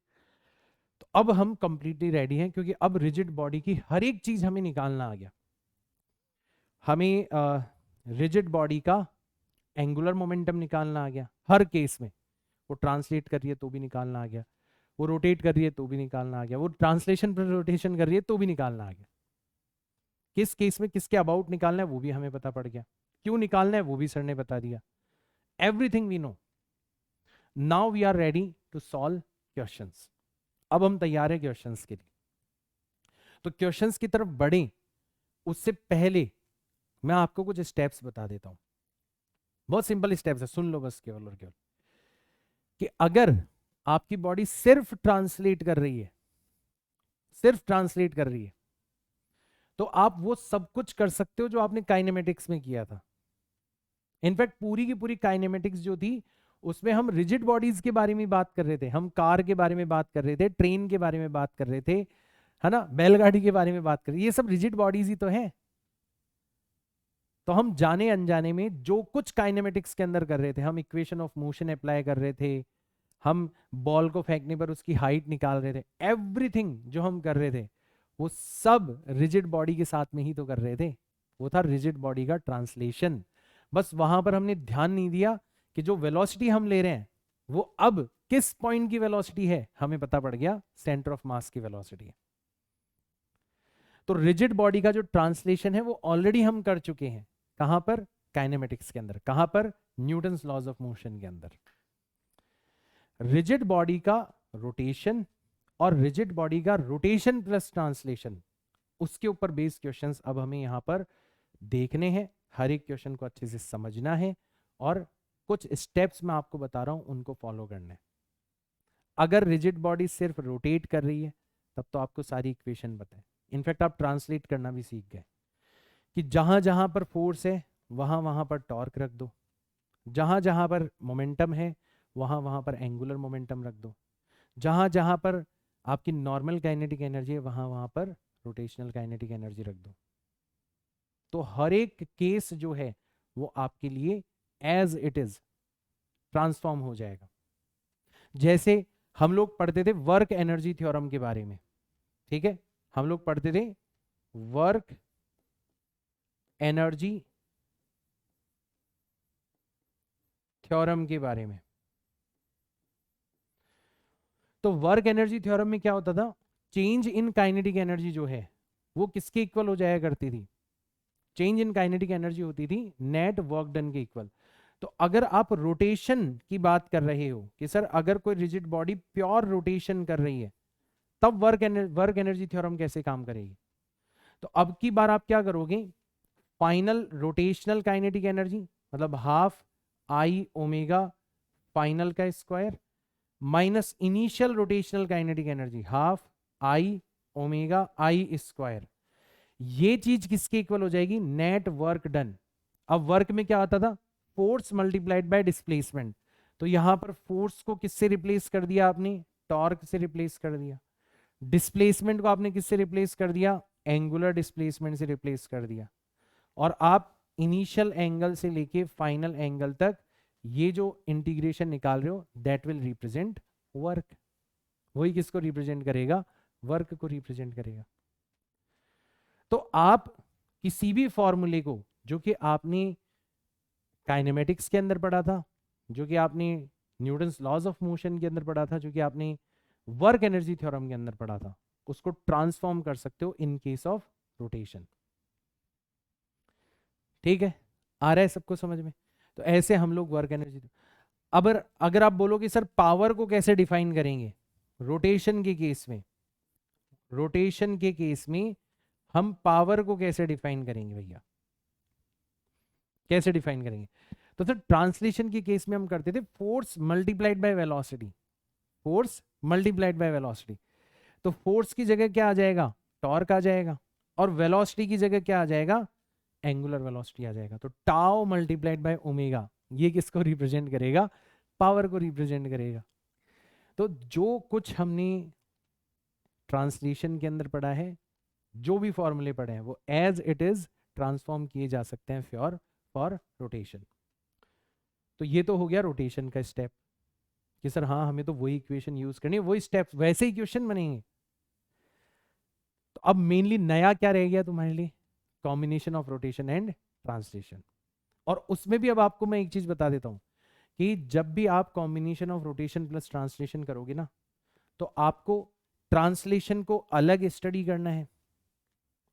तो अब हम कंप्लीटली रेडी हैं, क्योंकि अब रिजिड बॉडी की हर एक चीज हमें निकालना आ गया। हमें रिजिड बॉडी का एंगुलर मोमेंटम निकालना आ गया हर केस में, वो ट्रांसलेट कर रही है तो भी निकालना आ गया, वो रोटेट कर रही है तो भी निकालना आ गया, वो ट्रांसलेशन पर रोटेशन कर रही है तो भी निकालना आ गया। किस केस में किसके अबाउट निकालना है वो भी हमें पता पड़ गया, क्यों निकालना है वो भी सर ने बता दिया। Everything we know. Now we are ready to solve questions. अब हम तैयार है क्वेश्चंस के लिए। तो क्वेश्चंस की तरफ बढ़े उससे पहले मैं आपको कुछ स्टेप्स बता देता हूं। बहुत सिंपल स्टेप्स है, सुन लो बस केवल और केवल, कि अगर आपकी बॉडी सिर्फ ट्रांसलेट कर रही है, सिर्फ ट्रांसलेट कर रही है, तो आप वो सब कुछ कर सकते हो जो आपने काइनेमेटिक्स में किया था। इनफैक्ट पूरी की पूरी काइनेमेटिक्स जो थी उसमें हम रिजिड बॉडीज के बारे में बात कर रहे थे, हम कार के बारे में बात कर रहे थे, ट्रेन के बारे में बात कर रहे थे, है ना, बैलगाड़ी के बारे में बात कर रहे थे, ये सब रिजिड बॉडीज ही तो है। तो हम जाने अनजाने में जो कुछ काइनेमेटिक्स के अंदर कर रहे थे, हम इक्वेशन ऑफ मोशन अप्लाई कर रहे थे, हम बॉल को फेंकने पर उसकी हाइट निकाल रहे थे, एवरीथिंग जो हम कर रहे थे वो सब रिजिड बॉडी के साथ में ही तो कर रहे थे। वो था रिजिड बॉडी का ट्रांसलेशन। बस वहां पर हमने ध्यान नहीं दिया कि जो वेलोसिटी हम ले रहे हैं वो अब किस पॉइंट की वेलोसिटी है, हमें पता पड़ गया सेंटर ऑफ मास की वेलोसिटी है। तो रिजिड बॉडी का जो ट्रांसलेशन है वो ऑलरेडी हम कर चुके हैं। कहां पर? काइनेमेटिक्स के अंदर। कहां पर? न्यूटन्स लॉज ऑफ मोशन के अंदर। रिजिड बॉडी का रोटेशन और रिजिड बॉडी का रोटेशन प्लस ट्रांसलेशन, उसके ऊपर बेस्ड क्वेश्चंस अब हमें यहां पर देखने हैं। हर एक क्वेश्चन को अच्छे से समझना है और कुछ स्टेप्स मैं आपको बता रहा हूं उनको फॉलो करना है। अगर रिजिड बॉडी सिर्फ रोटेट कर रही है तब तो आपको सारी इक्वेशन पता है। इनफैक्ट आप ट्रांसलेट करना भी सीख गए कि जहां जहां पर फोर्स है वहां वहां पर टॉर्क रख दो, जहां जहां पर मोमेंटम है वहां वहां पर एंगुलर मोमेंटम रख दो, जहां जहां पर आपकी नॉर्मल काइनेटिक एनर्जी है वहां वहां पर रोटेशनल काइनेटिक एनर्जी रख दो। तो हर एक केस जो है वो आपके लिए एज इट इज ट्रांसफॉर्म हो जाएगा। जैसे हम लोग पढ़ते थे वर्क एनर्जी थ्योरम के बारे में, ठीक है, हम लोग पढ़ते थे वर्क एनर्जी थ्योरम के बारे में। तो वर्क एनर्जी थ्योरम में क्या होता था, चेंज इन काइनेटिक एनर्जी जो है वो किसके इक्वल हो जाया करती थी? चेंज इन काइनेटिक एनर्जी होती थी नेट वर्क डन के इक्वल। तो अगर आप रोटेशन की बात कर रहे हो कि सर अगर कोई रिजिड बॉडी प्योर रोटेशन कर रही है तब वर्क एनर्जी थ्योरम कैसे काम करेगी? तो अब की बार आप क्या करोगे, फाइनल रोटेशनल काइनेटिक एनर्जी मतलब हाफ आई ओमेगा फाइनल का square minus initial rotational kinetic energy half I omega I square, ये चीज किसके इक्वल हो जाएगी? Net work done. अब वर्क में क्या आता था? Force multiplied by displacement. तो यहां पर फोर्स को किससे रिप्लेस कर दिया आपने? टॉर्क से रिप्लेस कर दिया, डिस्प्लेसमेंट को आपने किससे रिप्लेस कर दिया, एंगुलर डिस्प्लेसमेंट से रिप्लेस कर दिया, और आप इनिशियल एंगल से लेके फाइनल एंगल तक ये जो इंटीग्रेशन निकाल रहे हो दैट विल रिप्रेजेंट वर्क। वही किसको रिप्रेजेंट करेगा, वर्क को रिप्रेजेंट करेगा। तो आप किसी भी फॉर्मूले को जो कि आपने काइनेमेटिक्स के अंदर पढ़ा था, जो कि आपने न्यूटन्स लॉज ऑफ मोशन के अंदर पढ़ा था, जो कि आपने वर्क एनर्जी थ्योरम के अंदर पढ़ा था, उसको ट्रांसफॉर्म कर सकते हो इन केस ऑफ रोटेशन। ठीक है, आ रहा है सबको समझ में? तो ऐसे हम लोग वर्क एनर्जी, अब अगर आप बोलोगे सर पावर को कैसे डिफाइन करेंगे रोटेशन के केस में, रोटेशन के केस में हम पावर को कैसे डिफाइन करेंगे भैया, कैसे डिफाइन करेंगे? तो सर ट्रांसलेशन के केस में हम करते थे force multiplied by velocity, force multiplied by velocity. तो फोर्स की जगह क्या आ जाएगा, टॉर्क आ जाएगा, और वेलोसिटी की जगह क्या आ जाएगा, एंगुलर वेलोसिटी आ जाएगा। तो टाउ मल्टीप्लाइड बाय ओमेगा, ये किसको रिप्रेजेंट करेगा, पावर को रिप्रेजेंट करेगा। तो जो कुछ हमने ट्रांसलेशन के अंदर पढ़ा है, जो भी फॉर्मूले पढ़े हैं, वो एज इट इज ट्रांसफॉर्म किए जा सकते हैं फॉर रोटेशन। तो ये तो हो गया रोटेशन का स्टेप कि सर हाँ हमें तो वही इक्वेशन यूज करनी है, वही स्टेप्स, वैसे ही क्वेश्चन बनेंगे। तो अब मेनली नया क्या रह गया तुम्हारे लिए, combination of rotation and translation. और उसमें भी अब आपको मैं एक चीज बता देता हूं कि जब भी आप combination of rotation plus translation करोगे ना, तो आपको ट्रांसलेशन को अलग स्टडी करना है,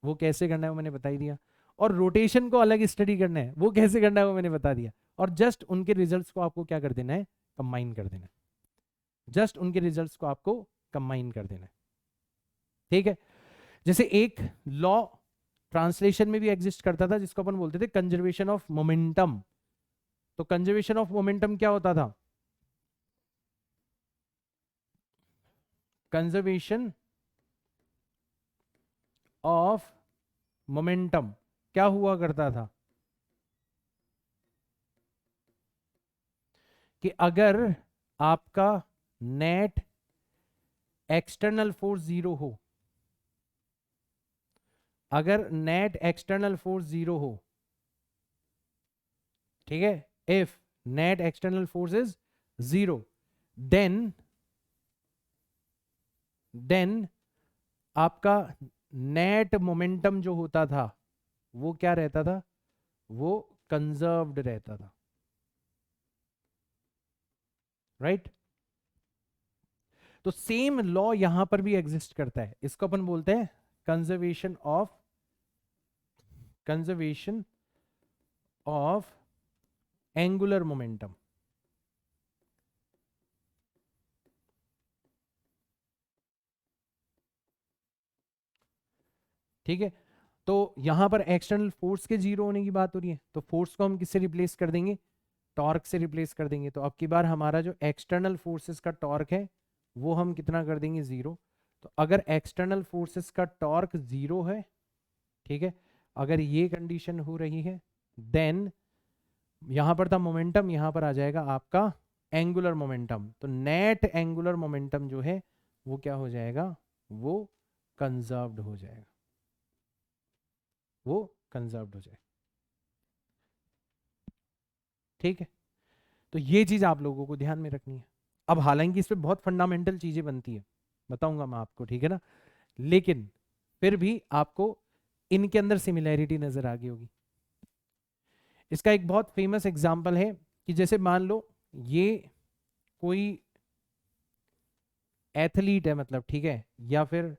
वो कैसे करना है वो मैंने बता ही दिया, और रोटेशन को अलग स्टडी करना है, वो कैसे करना है वो मैंने बता दिया, और जस्ट उनके रिजल्ट्स को आपको क्या कर देना है, कंबाइन कर देना है, जस्ट उनके रिजल्ट्स को आपको कंबाइन कर देना है। ठीक है, जैसे एक लॉ ट्रांसलेशन में भी एग्जिस्ट करता था जिसको अपन बोलते थे कंजर्वेशन ऑफ मोमेंटम। तो कंजर्वेशन ऑफ मोमेंटम क्या होता था, कंजर्वेशन ऑफ मोमेंटम क्या हुआ करता था कि अगर आपका नेट एक्सटर्नल फोर्स जीरो हो, अगर नेट एक्सटर्नल फोर्स जीरो हो, ठीक है, if net external force is zero, then आपका नेट मोमेंटम जो होता था वो क्या रहता था, वो कंजर्व्ड रहता था, राइट? तो सेम लॉ यहां पर भी एग्जिस्ट करता है, इसको अपन बोलते हैं कंजर्वेशन ऑफ एंगुलर मोमेंटम। ठीक है, तो यहां पर एक्सटर्नल फोर्स के जीरो होने की बात हो रही है, तो फोर्स को हम किससे रिप्लेस कर देंगे, टॉर्क से रिप्लेस कर देंगे। तो अब की बार हमारा जो एक्सटर्नल फोर्सेस का टॉर्क है वो हम कितना कर देंगे, जीरो। तो अगर एक्सटर्नल फोर्सेस का टॉर्क जीरो है, ठीक है, अगर ये कंडीशन हो रही है, देन यहां पर था मोमेंटम, यहां पर आ जाएगा आपका एंगुलर मोमेंटम। तो नेट एंगुलर मोमेंटम जो है वो क्या हो जाएगा, वो कंजर्व्ड हो जाएगा, वो कंजर्व्ड हो जाएगा। ठीक है, तो ये चीज आप लोगों को ध्यान में रखनी है। अब हालांकि इस पे बहुत फंडामेंटल चीजें बनती है, बताऊंगा मैं आपको, ठीक है ना, लेकिन फिर भी आपको इनके अंदर सिमिलैरिटी नजर आ गई होगी। इसका एक बहुत फेमस एग्जांपल है कि जैसे मान लो ये कोई एथलीट है, मतलब ठीक है, या फिर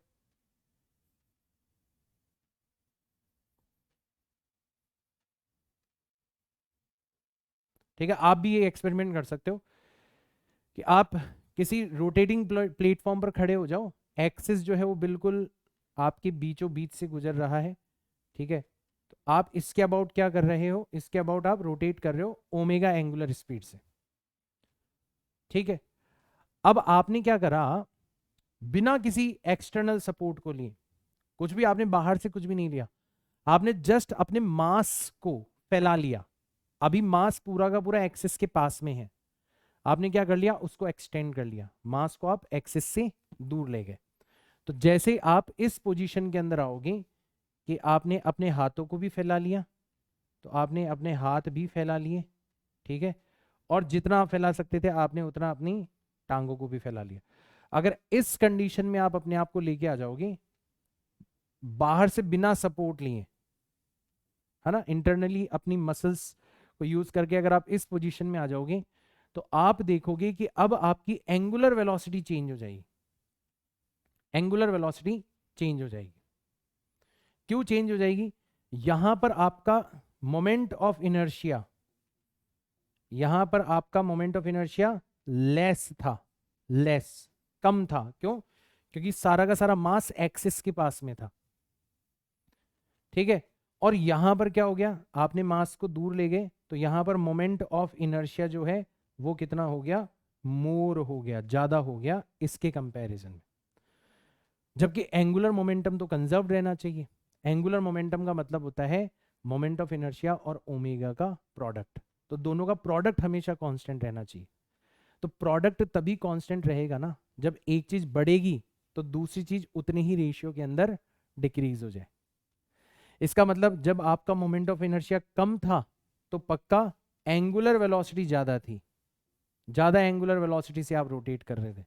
ठीक है, आप भी ये एक्सपेरिमेंट कर सकते हो कि आप किसी रोटेटिंग प्लेटफॉर्म पर खड़े हो जाओ, एक्सिस जो है वो बिल्कुल आपके बीचों बीच से गुजर रहा है, ठीक है, तो आप इसके अबाउट क्या कर रहे हो, इसके अबाउट आप रोटेट कर रहे हो ओमेगा एंगुलर स्पीड से। ठीक है, अब आपने क्या करा, बिना किसी एक्सटर्नल सपोर्ट को लिए, कुछ भी आपने बाहर से कुछ भी नहीं लिया, आपने जस्ट अपने मास को फैला लिया। अभी मास पूरा का पूरा एक्सिस के पास में है, आपने क्या कर लिया, उसको एक्सटेंड कर लिया, मास को आप एक्सिस से दूर ले गए। तो जैसे आप इस पोजीशन के अंदर आओगे कि आपने अपने हाथों को भी फैला लिया, तो आपने अपने हाथ भी फैला लिए, ठीक है, और जितना आप फैला सकते थे आपने उतना अपनी टांगों को भी फैला लिया। अगर इस कंडीशन में आप अपने आप को लेके आ जाओगे बाहर से बिना सपोर्ट लिए, है ना, इंटरनली अपनी मसल्स को यूज करके अगर आप इस पोजीशन में आ जाओगे तो आप देखोगे कि अब आपकी एंगुलर वेलोसिटी चेंज हो जाएगी। एंगुलर वेलोसिटी चेंज हो जाएगी। क्यों चेंज हो जाएगी? यहां पर आपका मोमेंट ऑफ इनर्शिया, यहां पर आपका मोमेंट ऑफ इनर्शिया लेस था, लेस, कम था। क्यों? क्योंकि सारा का सारा मास एक्सिस के पास में था, ठीक है। और यहां पर क्या हो गया, आपने मास को दूर ले गए तो यहां पर मोमेंट ऑफ इनर्शिया जो है वो कितना हो गया, मोर हो गया, ज्यादा हो गया इसके कंपैरिजन में। जबकि एंगुलर मोमेंटम तो कंजर्व रहना चाहिए। एंगुलर मोमेंटम का मतलब होता है मोमेंट ऑफ इनर्शिया और ओमेगा का प्रोडक्ट, तो दोनों का प्रोडक्ट हमेशा कांस्टेंट रहना चाहिए। तो प्रोडक्ट तभी कांस्टेंट रहेगा ना जब एक चीज बढ़ेगी तो दूसरी चीज उतने ही रेशियो के अंदर डिक्रीज हो जाए। इसका मतलब जब आपका मोमेंट ऑफ इनर्शिया कम था तो पक्का एंगुलर वेलोसिटी ज्यादा थी, ज्यादा एंगुलर वेलोसिटी से आप रोटेट कर रहे थे।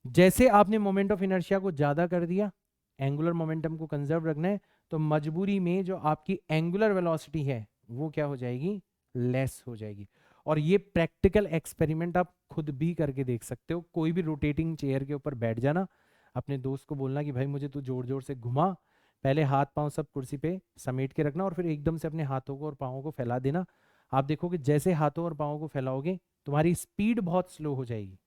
जैसे आपने मोमेंट ऑफ इनर्शिया को ज्यादा कर दिया, एंगुलर मोमेंटम को कंजर्व रखना है, तो मजबूरी में जो आपकी एंगुलर वेलोसिटी है वो क्या हो जाएगी, लेस हो जाएगी। और ये प्रैक्टिकल एक्सपेरिमेंट आप खुद भी करके देख सकते हो। कोई भी रोटेटिंग चेयर के ऊपर बैठ जाना, अपने दोस्त को बोलना कि भाई मुझे तू जोर जोर से घुमा, पहले हाथ पांव सब कुर्सी पे समेट के रखना और फिर एकदम से अपने हाथों को और पाँवों को फैला देना। आप देखोगे जैसे हाथों और पाँवों को फैलाओगे तुम्हारी स्पीड बहुत स्लो हो जाएगी,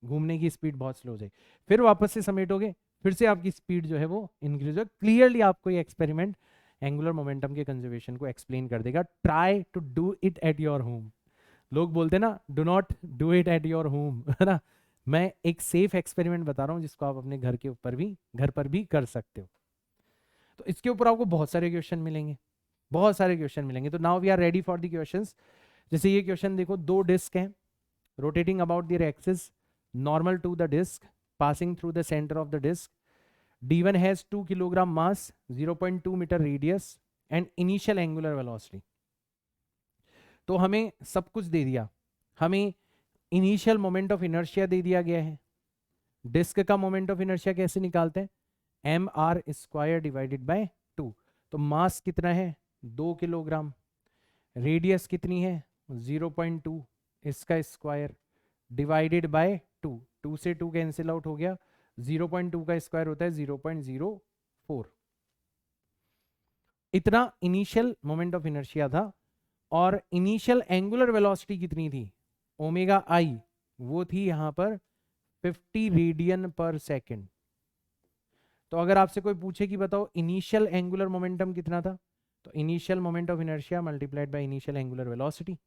घूमने की स्पीड बहुत स्लो हो जाएगी। फिर वापस से समेटोगे, फिर से आपकी स्पीड जो है वो इंक्रीज हो। क्लियरली आपको ये एक्सपेरिमेंट एंगुलर मोमेंटम के कंजर्वेशन को एक्सप्लेन कर देगा। Try to do it at your home. लोग बोलते हैं ना, do not do it at your home, है ना। मैं एक सेफ एक्सपेरिमेंट बता रहा हूँ जिसको आप अपने घर के ऊपर भी, घर पर भी कर सकते हो। तो इसके ऊपर आपको बहुत सारे क्वेश्चन मिलेंगे, बहुत सारे क्वेश्चन मिलेंगे। तो now we are ready for the questions. जैसे ये क्वेश्चन देखो, दो डिस्क हैं rotating about their axis normal to the disk passing through the center of the disk. D1 has 2 kilogram mass, 0.2 meter radius and initial angular velocity. तो हमें सब कुछ दे दिया, हमें इनिशियल मोमेंट ऑफ इनर्शिया दे दिया गया है। डिस्क का मोमेंट ऑफ इनर्शिया कैसे निकालते हैं, M R square divided by 2। तो मास कितना है 2 किलोग्राम, रेडियस कितनी है 0.2, इसका स्क्वायर डिवाइडेड बाय 2, 2 से 2 कैंसिल आउट हो गया, 0.2 का स्क्वायर होता है 0.04। इतना इनिशियल मोमेंट ऑफ इनर्शिया था। और इनिशियल एंगुलर वेलोसिटी कितनी थी, ओमेगा आई, वो थी यहां पर 50 रेडियन पर सेकेंड। तो अगर आपसे कोई पूछे कि बताओ इनिशियल एंगुलर मोमेंटम कितना था, तो initial moment of inertia multiplied by initial angular velocity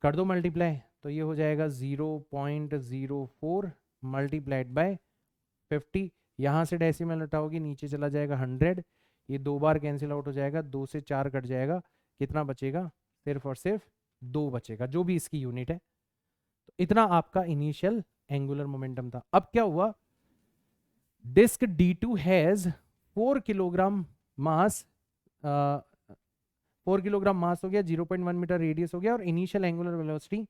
कर दो मल्टीप्लाई, तो ये हो जाएगा 0.04 मल्टीप्लाइड बाय 50। यहाँ से डेसिमल हटाओगे नीचे चला जाएगा 100, ये 2 बार कैंसिल आउट हो जाएगा, 2 से 4 कट जाएगा, कितना बचेगा, सिर्फ और सिर्फ 2 बचेगा, जो भी इसकी यूनिट है। तो इतना आपका इनिशियल एंगुलर मोमेंटम था। अब क्या हुआ, disc D2 has 4 kilogram mass, 4 kilogram mass हो गया, 0.1 मीटर रेडियस हो गया और इनिशियल एंगुलर वेलोसिटी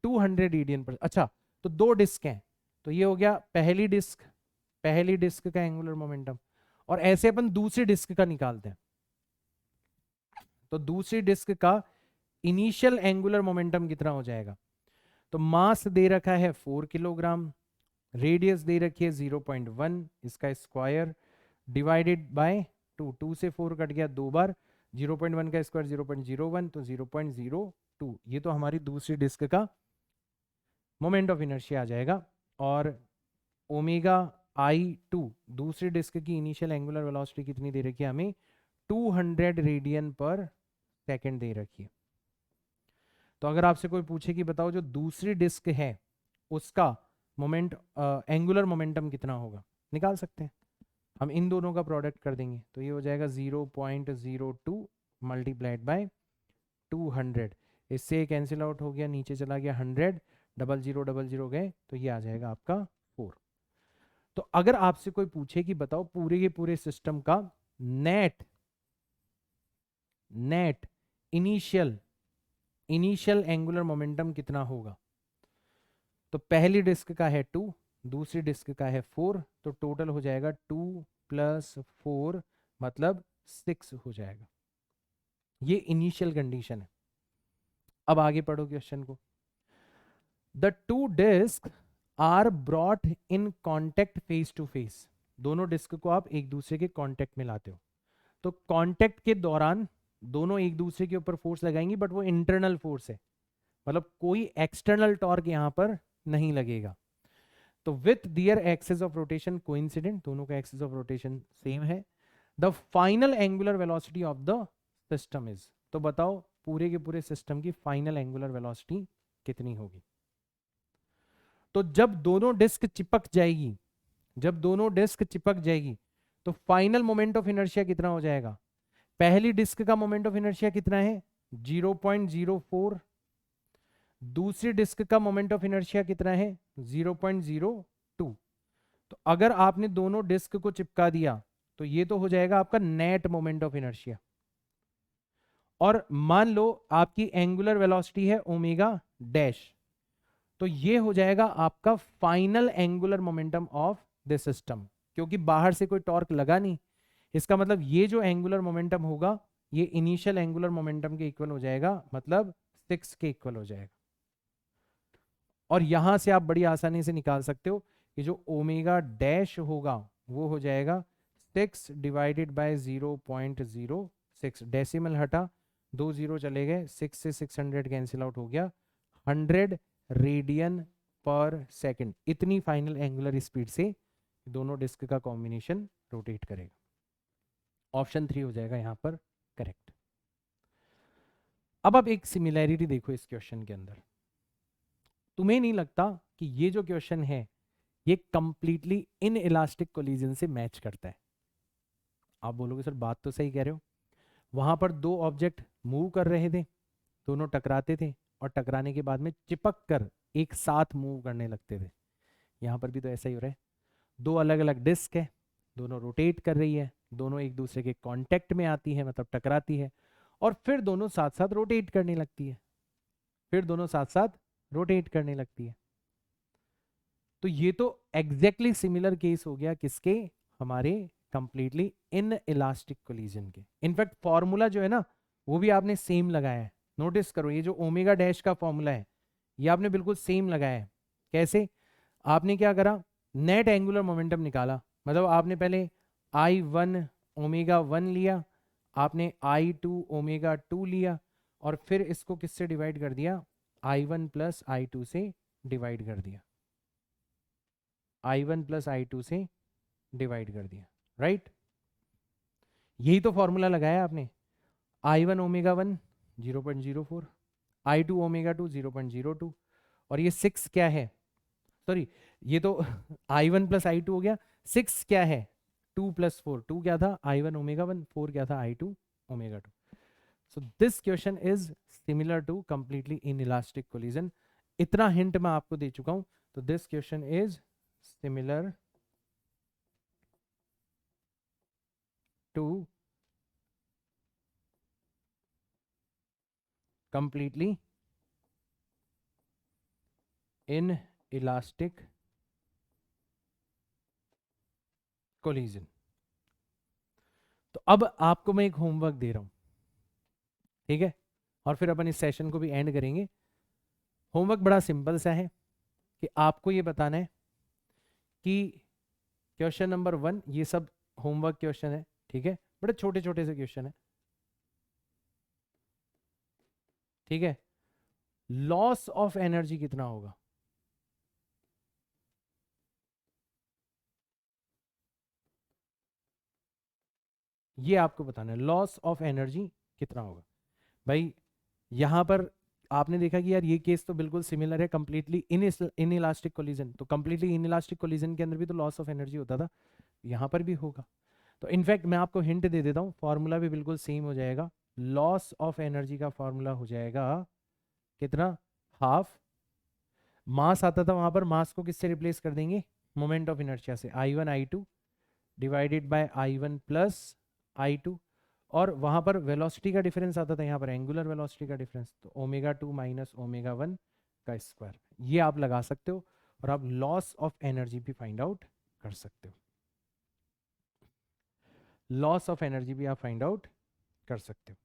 200 रेडियन पर। अच्छा, तो दो डिस्क हैं, तो ये हो गया पहली डिस्क, पहली डिस्क का एंगुलर मोमेंटम। और ऐसे अपन दूसरी डिस्क का निकालते हैं, तो दूसरी डिस्क का इनिशियल एंगुलर मोमेंटम कितना हो जाएगा। तो मास दे रखा है 4 किलोग्राम, रेडियस दे रखी है 0.1, इसका स्क्वायर डिवाइडेड बाय 2, 2 से 4 कट गया 2 बार, 0.1 का स्क्वायर 0.01, तो 0.02, ये तो हमारी दूसरी डिस्क का मोमेंट ऑफ इनर्शिया आ जाएगा। और ओमेगा I2 दूसरी डिस्क की इनिशियल एंगुलर वेलोसिटी कितनी दे रखी है हमें, 200 रेडियन पर सेकेंड दे रखी है। तो अगर आपसे कोई पूछे कि बताओ जो दूसरी डिस्क है उसका मोमेंट एंगुलर मोमेंटम कितना होगा, निकाल सकते हैं हम, इन दोनों का प्रोडक्ट कर देंगे, तो ये हो जाएगा 0.02 मल्टीप्लाइड बाय 200, इससे कैंसिल आउट हो गया, नीचे चला गया 100, 0000 गए तो ये आ जाएगा आपका 4। तो अगर आपसे कोई पूछे कि बताओ पूरे के पूरे सिस्टम का नेट इनिशियल एंगुलर मोमेंटम कितना होगा, तो पहली डिस्क का है 2, दूसरी डिस्क का है 4, तो टोटल हो जाएगा 2 + 4 मतलब 6 हो जाएगा। ये इनिशियल कंडीशन है। अब आगे पढ़ो क्वेश्चन को। The two disc are brought in contact face to face, दोनों डिस्क को आप एक दूसरे के कॉन्टेक्ट में लाते हो, तो कॉन्टेक्ट के दौरान दोनों एक दूसरे के ऊपर फोर्स लगाएंगी, बट वो इंटरनल फोर्स है, मतलब कोई एक्सटर्नल टॉर्क यहां पर नहीं लगेगा। तो with their axis of rotation coincident, दोनों का एक्सिस ऑफ रोटेशन सेम है। The final angular velocity of the system is, तो बताओ पूरे के पूरे सिस्टम की फाइनल एंगुलर वेलोसिटी कितनी होगी। तो जब दोनों डिस्क चिपक जाएगी, तो फाइनल मोमेंट ऑफ इनर्शिया कितना हो जाएगा। पहली डिस्क का मोमेंट ऑफ इनर्शिया कितना है 0.04, दूसरी डिस्क का मोमेंट ऑफ इनर्शिया कितना है 0.02। तो अगर आपने दोनों डिस्क को चिपका दिया तो ये तो हो जाएगा आपका नेट मोमेंट ऑफ इनर्शिया, और मान लो आपकी एंगुलर वेलोसिटी है ओमेगा डैश, तो ये हो जाएगा आपका final angular momentum of the system, क्योंकि बाहर से कोई टॉर्क लगा नहीं। इसका मतलब ये जो एंगुलर मोमेंटम होगा ये इनिशियल एंगुलर मोमेंटम के इक्वल हो जाएगा, मतलब 6 के इक्वल हो जाएगा। और यहां से आप बड़ी आसानी से निकाल सकते हो कि जो ओमेगा डैश होगा वो हो जाएगा 6 डिवाइडेड बाय 0.06, डेसिमल हटा, 2 0 चले गए, 6 से 600 कैंसिल आउट हो गया, 100 रेडियन पर सेकंड, इतनी फाइनल एंगुलर स्पीड से दोनों डिस्क का कॉम्बिनेशन रोटेट करेगा। ऑप्शन 3 हो जाएगा यहां पर करेक्ट। अब आप एक सिमिलैरिटी देखो इस क्वेश्चन के अंदर। तुम्हें नहीं लगता कि ये जो क्वेश्चन है ये कंप्लीटली इन इलास्टिक कोलिजन से मैच करता है। आप बोलोगे सर बात तो सही कह रहे हो, वहां पर दो ऑब्जेक्ट मूव कर रहे थे, दोनों टकराते थे और टकराने के बाद में चिपक कर एक साथ मूव करने लगते थे। यहां पर भी तो ऐसा ही हो रहा है, दो अलग अलग डिस्क है, दोनों रोटेट कर रही है, दोनों एक दूसरे के कांटेक्ट में आती है मतलब टकराती है, और फिर दोनों साथ साथ रोटेट करने लगती है, करने लगती है। तो ये तो एग्जैक्टली सिमिलर केस हो गया किसके, हमारे कंप्लीटली इन इलास्टिक कोलिजन के। इनफैक्ट फॉर्मूला जो है ना वो भी आपने सेम लगाया है। नोटिस करो ये जो ओमेगा डैश का फॉर्मूला है ये आपने बिल्कुल सेम लगाया है। कैसे, आपने क्या करा, नेट एंगुलर मोमेंटम निकाला, मतलब आपने पहले I1 ओमेगा 1 लिया, आपने I2 ओमेगा 2 लिया, और फिर इसको किससे डिवाइड कर दिया, I1 + I2 से डिवाइड कर दिया, I1 + I2 से डिवाइड कर दिया, राइट। यही तो फॉर्मूला लगाया आपने। I1 ओमेगा 1 0.04, I2 ओमेगा 2 0.02, और ये 6 क्या है, सॉरी ये तो I1 + I2 हो गया, 6 क्या है 2 + 4, 2 क्या था I1 ओमेगा 1, 4 क्या था I2 omega 2। So this question is similar to completely inelastic collision. इतना हिंट मैं आपको दे चुका हूं, तो this question is similar to completely inelastic collision. तो अब आपको मैं एक होमवर्क दे रहा हूं, ठीक है, और फिर अपन इस सेशन को भी एंड करेंगे। होमवर्क बड़ा सिंपल सा है कि आपको ये बताना है कि क्वेश्चन नंबर 1, ये सब होमवर्क क्वेश्चन है, ठीक है, बड़े छोटे छोटे से क्वेश्चन है, ठीक है। लॉस ऑफ एनर्जी कितना होगा, ये आपको बताना है, लॉस ऑफ एनर्जी कितना होगा। भाई यहां पर आपने देखा कि यार ये केस तो बिल्कुल सिमिलर है, कंप्लीटली इन इलास्टिक कोलिजन, तो कंप्लीटली इन इलास्टिक कोलिजन के अंदर भी तो लॉस ऑफ एनर्जी होता था, यहां पर भी होगा। तो इनफैक्ट मैं आपको हिंट दे देता हूं, फॉर्मूला भी बिल्कुल सेम हो जाएगा। लॉस ऑफ एनर्जी का फॉर्मूला हो जाएगा कितना, हाफ मास आता था वहां पर, मास को किससे रिप्लेस कर देंगे, मोमेंट ऑफ इनर्शिया से, I1 I2 divided by I1 plus I2, और वहां पर वेलोसिटी का डिफरेंस आता था, यहाँ पर एंगुलर वेलोसिटी का डिफरेंस, तो ओमेगा 2 माइनस ओमेगा 1 का स्क्वायर, ये आप लगा सकते हो, और आप लॉस ऑफ एनर्जी भी फाइंड आउट कर सकते हो, लॉस ऑफ एनर्जी भी आप फाइंड आउट कर सकते हो।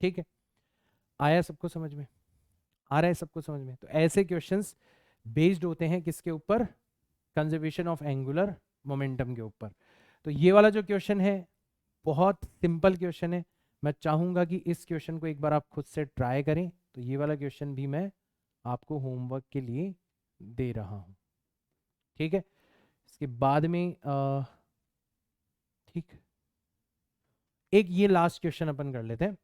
ठीक है, आया सबको समझ में, आ रहा है सबको समझ में? तो ऐसे क्वेश्चंस बेस्ड होते हैं किसके ऊपर, कंजर्वेशन ऑफ एंगुलर मोमेंटम के ऊपर। तो ये वाला जो क्वेश्चन है बहुत सिंपल क्वेश्चन है, मैं चाहूंगा कि इस क्वेश्चन को एक बार आप खुद से ट्राई करें। तो ये वाला क्वेश्चन भी मैं आपको होमवर्क के लिए दे रहा हूं, ठीक है। इसके बाद में ठीक, एक ये लास्ट क्वेश्चन अपन कर लेते हैं,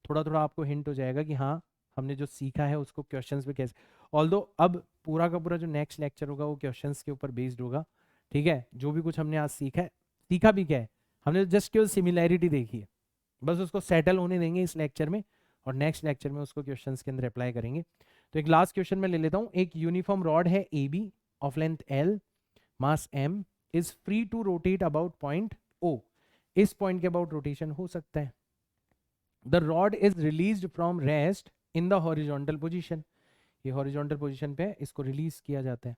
थोड़ा थोड़ा आपको हिंट हो जाएगा कि हाँ हमने जो सीखा है उसको क्वेश्चंस पे कैसे, ऑल्दो अब पूरा का पूरा जो नेक्स्ट लेक्चर होगा वो क्वेश्चंस के ऊपर बेस्ड होगा, ठीक है। जो भी कुछ हमने आज सीखा है, सीखा भी क्या है, हमने जस्ट केवल सिमिलैरिटी देखी है, बस उसको सेटल होने देंगे इस लेक्चर में, और नेक्स्ट लेक्चर में उसको क्वेश्चंस के अंदर अप्लाई करेंगे। तो एक लास्ट क्वेश्चन मैं ले लेता हूँ। एक यूनिफॉर्म रॉड है A B of length L, mass M, is free to rotate about point O। इस पॉइंट के अबाउट रोटेशन हो सकता है। The rod is released from rest in the horizontal position, ये हॉरिजॉन्टल पोजीशन पे इसको रिलीज किया जाता है।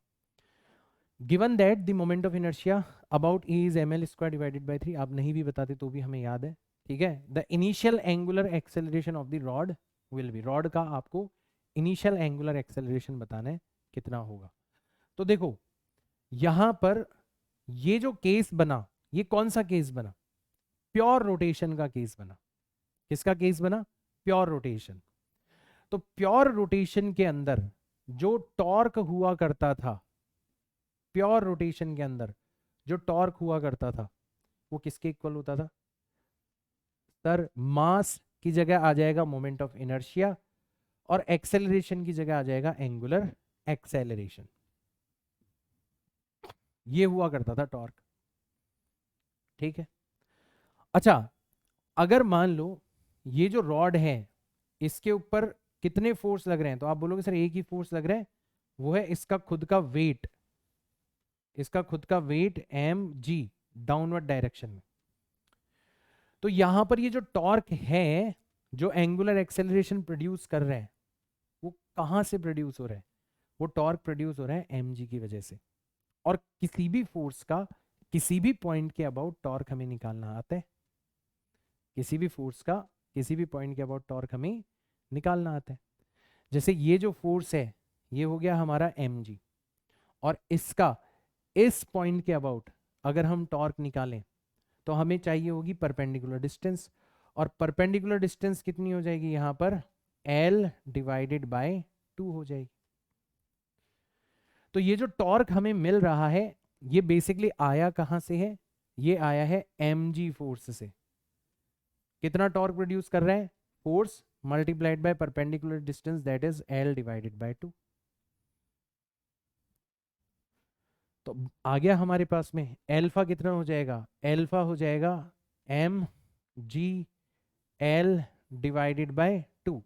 Given that the moment of inertia about E is ml square divided by 3, आप नहीं भी बताते तो भी हमें याद है, ठीक है। The initial angular acceleration of the rod will be, rod का आपको इनिशियल एंगुलर एक्सेलरेशन बताना है कितना होगा। तो देखो यहां पर ये जो केस बना, ये कौन सा केस बना, प्योर रोटेशन का केस बना। किसका केस बना, प्योर रोटेशन। तो प्योर रोटेशन के अंदर जो टॉर्क हुआ करता था, प्योर रोटेशन के अंदर जो टॉर्क हुआ करता था वो किसके इक्वल होता था सर, मास की जगह आ जाएगा मोमेंट ऑफ इनर्शिया, और एक्सेलरेशन की जगह आ जाएगा एंगुलर एक्सेलरेशन, ये हुआ करता था टॉर्क, ठीक है। अच्छा, अगर मान लो ये जो रॉड है इसके ऊपर कितने फोर्स लग रहे हैं, तो आप बोलोगे सर एक ही फोर्स लग रहा है, वो है इसका खुद का वेट, इसका खुद का वेट mg डाउनवर्ड डायरेक्शन में। तो यहां पर ये जो टॉर्क है जो एंगुलर एक्सेलरेशन प्रोड्यूस कर रहे हैं, वो कहां से प्रोड्यूस हो रहा है, वो टॉर्क प्रोड्यूस हो रहा है mg की वजह से। और किसी भी फोर्स का किसी भी पॉइंट के अबाउट टॉर्क हमें निकालना आता है, किसी भी फोर्स का किसी भी पॉइंट के अबाउट टॉर्क हमें निकालना आता है। जैसे ये जो फोर्स है ये हो गया हमारा mg, और इसका इस पॉइंट के अबाउट अगर हम टॉर्क निकालें तो हमें चाहिए होगी परपेंडिकुलर डिस्टेंस, और परपेंडिकुलर डिस्टेंस कितनी हो जाएगी यहाँ पर, L डिवाइडेड बाय 2 हो जाएगी। तो ये जो टॉर्क हमें मिल रहा है ये बेसिकली आया कहां से है, ये आया है mg फोर्स से। कितना टॉर्क प्रोड्यूस कर रहा है, force multiplied by perpendicular distance that is L divided by 2। तो आ गया हमारे पास में एल्फा कितना हो जाएगा, एल्फा हो जाएगा mg/L डिवाइडेड बाय 2,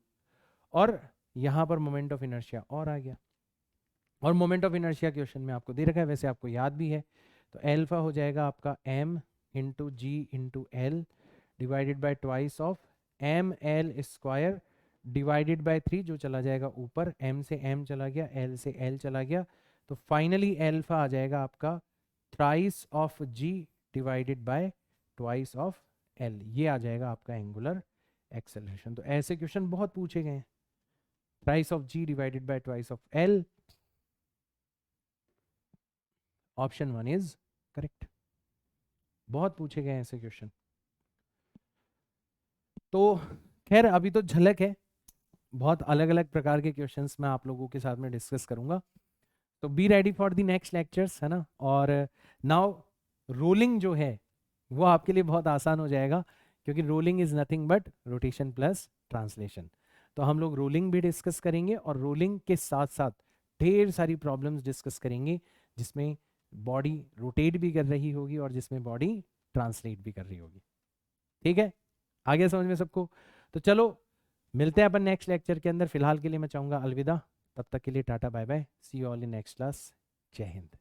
और यहां पर मोमेंट ऑफ इनर्शिया और आ गया, और मोमेंट ऑफ इनर्शिया क्वेश्चन में आपको दे रखा है, वैसे आपको याद भी है। तो एल्फा हो जाएगा आपका m into G into L divided by twice of ml square divided by 3, जो चला जाएगा ऊपर, m से m चला गया, l से l चला गया, तो फाइनली एल्फा आ जाएगा आपका thrice of g divided by twice of l, ये आ जाएगा आपका एंगुलर एक्सेलरेशन। तो ऐसे क्वेश्चन बहुत पूछे गए हैं, thrice of g divided by twice of l, option 1 is correct. बहुत पूछे गए ऐसे क्वेश्चन। तो खैर अभी तो झलक है, बहुत अलग अलग प्रकार के क्वेश्चंस मैं आप लोगों के साथ में डिस्कस करूंगा, तो be ready for the next lectures, है ना। और नाउ रोलिंग जो है वो आपके लिए बहुत आसान हो जाएगा, क्योंकि rolling is nothing but rotation plus translation. तो हम लोग रोलिंग भी डिस्कस करेंगे, और रोलिंग के साथ साथ ढेर सारी प्रॉब्लम्स डिस्कस करेंगे जिसमें बॉडी रोटेट भी कर रही होगी और जिसमें बॉडी ट्रांसलेट भी कर रही होगी, ठीक है। आगे समझ में सबको? तो चलो मिलते हैं अपन नेक्स्ट लेक्चर के अंदर, फिलहाल के लिए मैं चाहूंगा अलविदा। तब तक के लिए टाटा bye bye, see you all in next class. जय हिंद।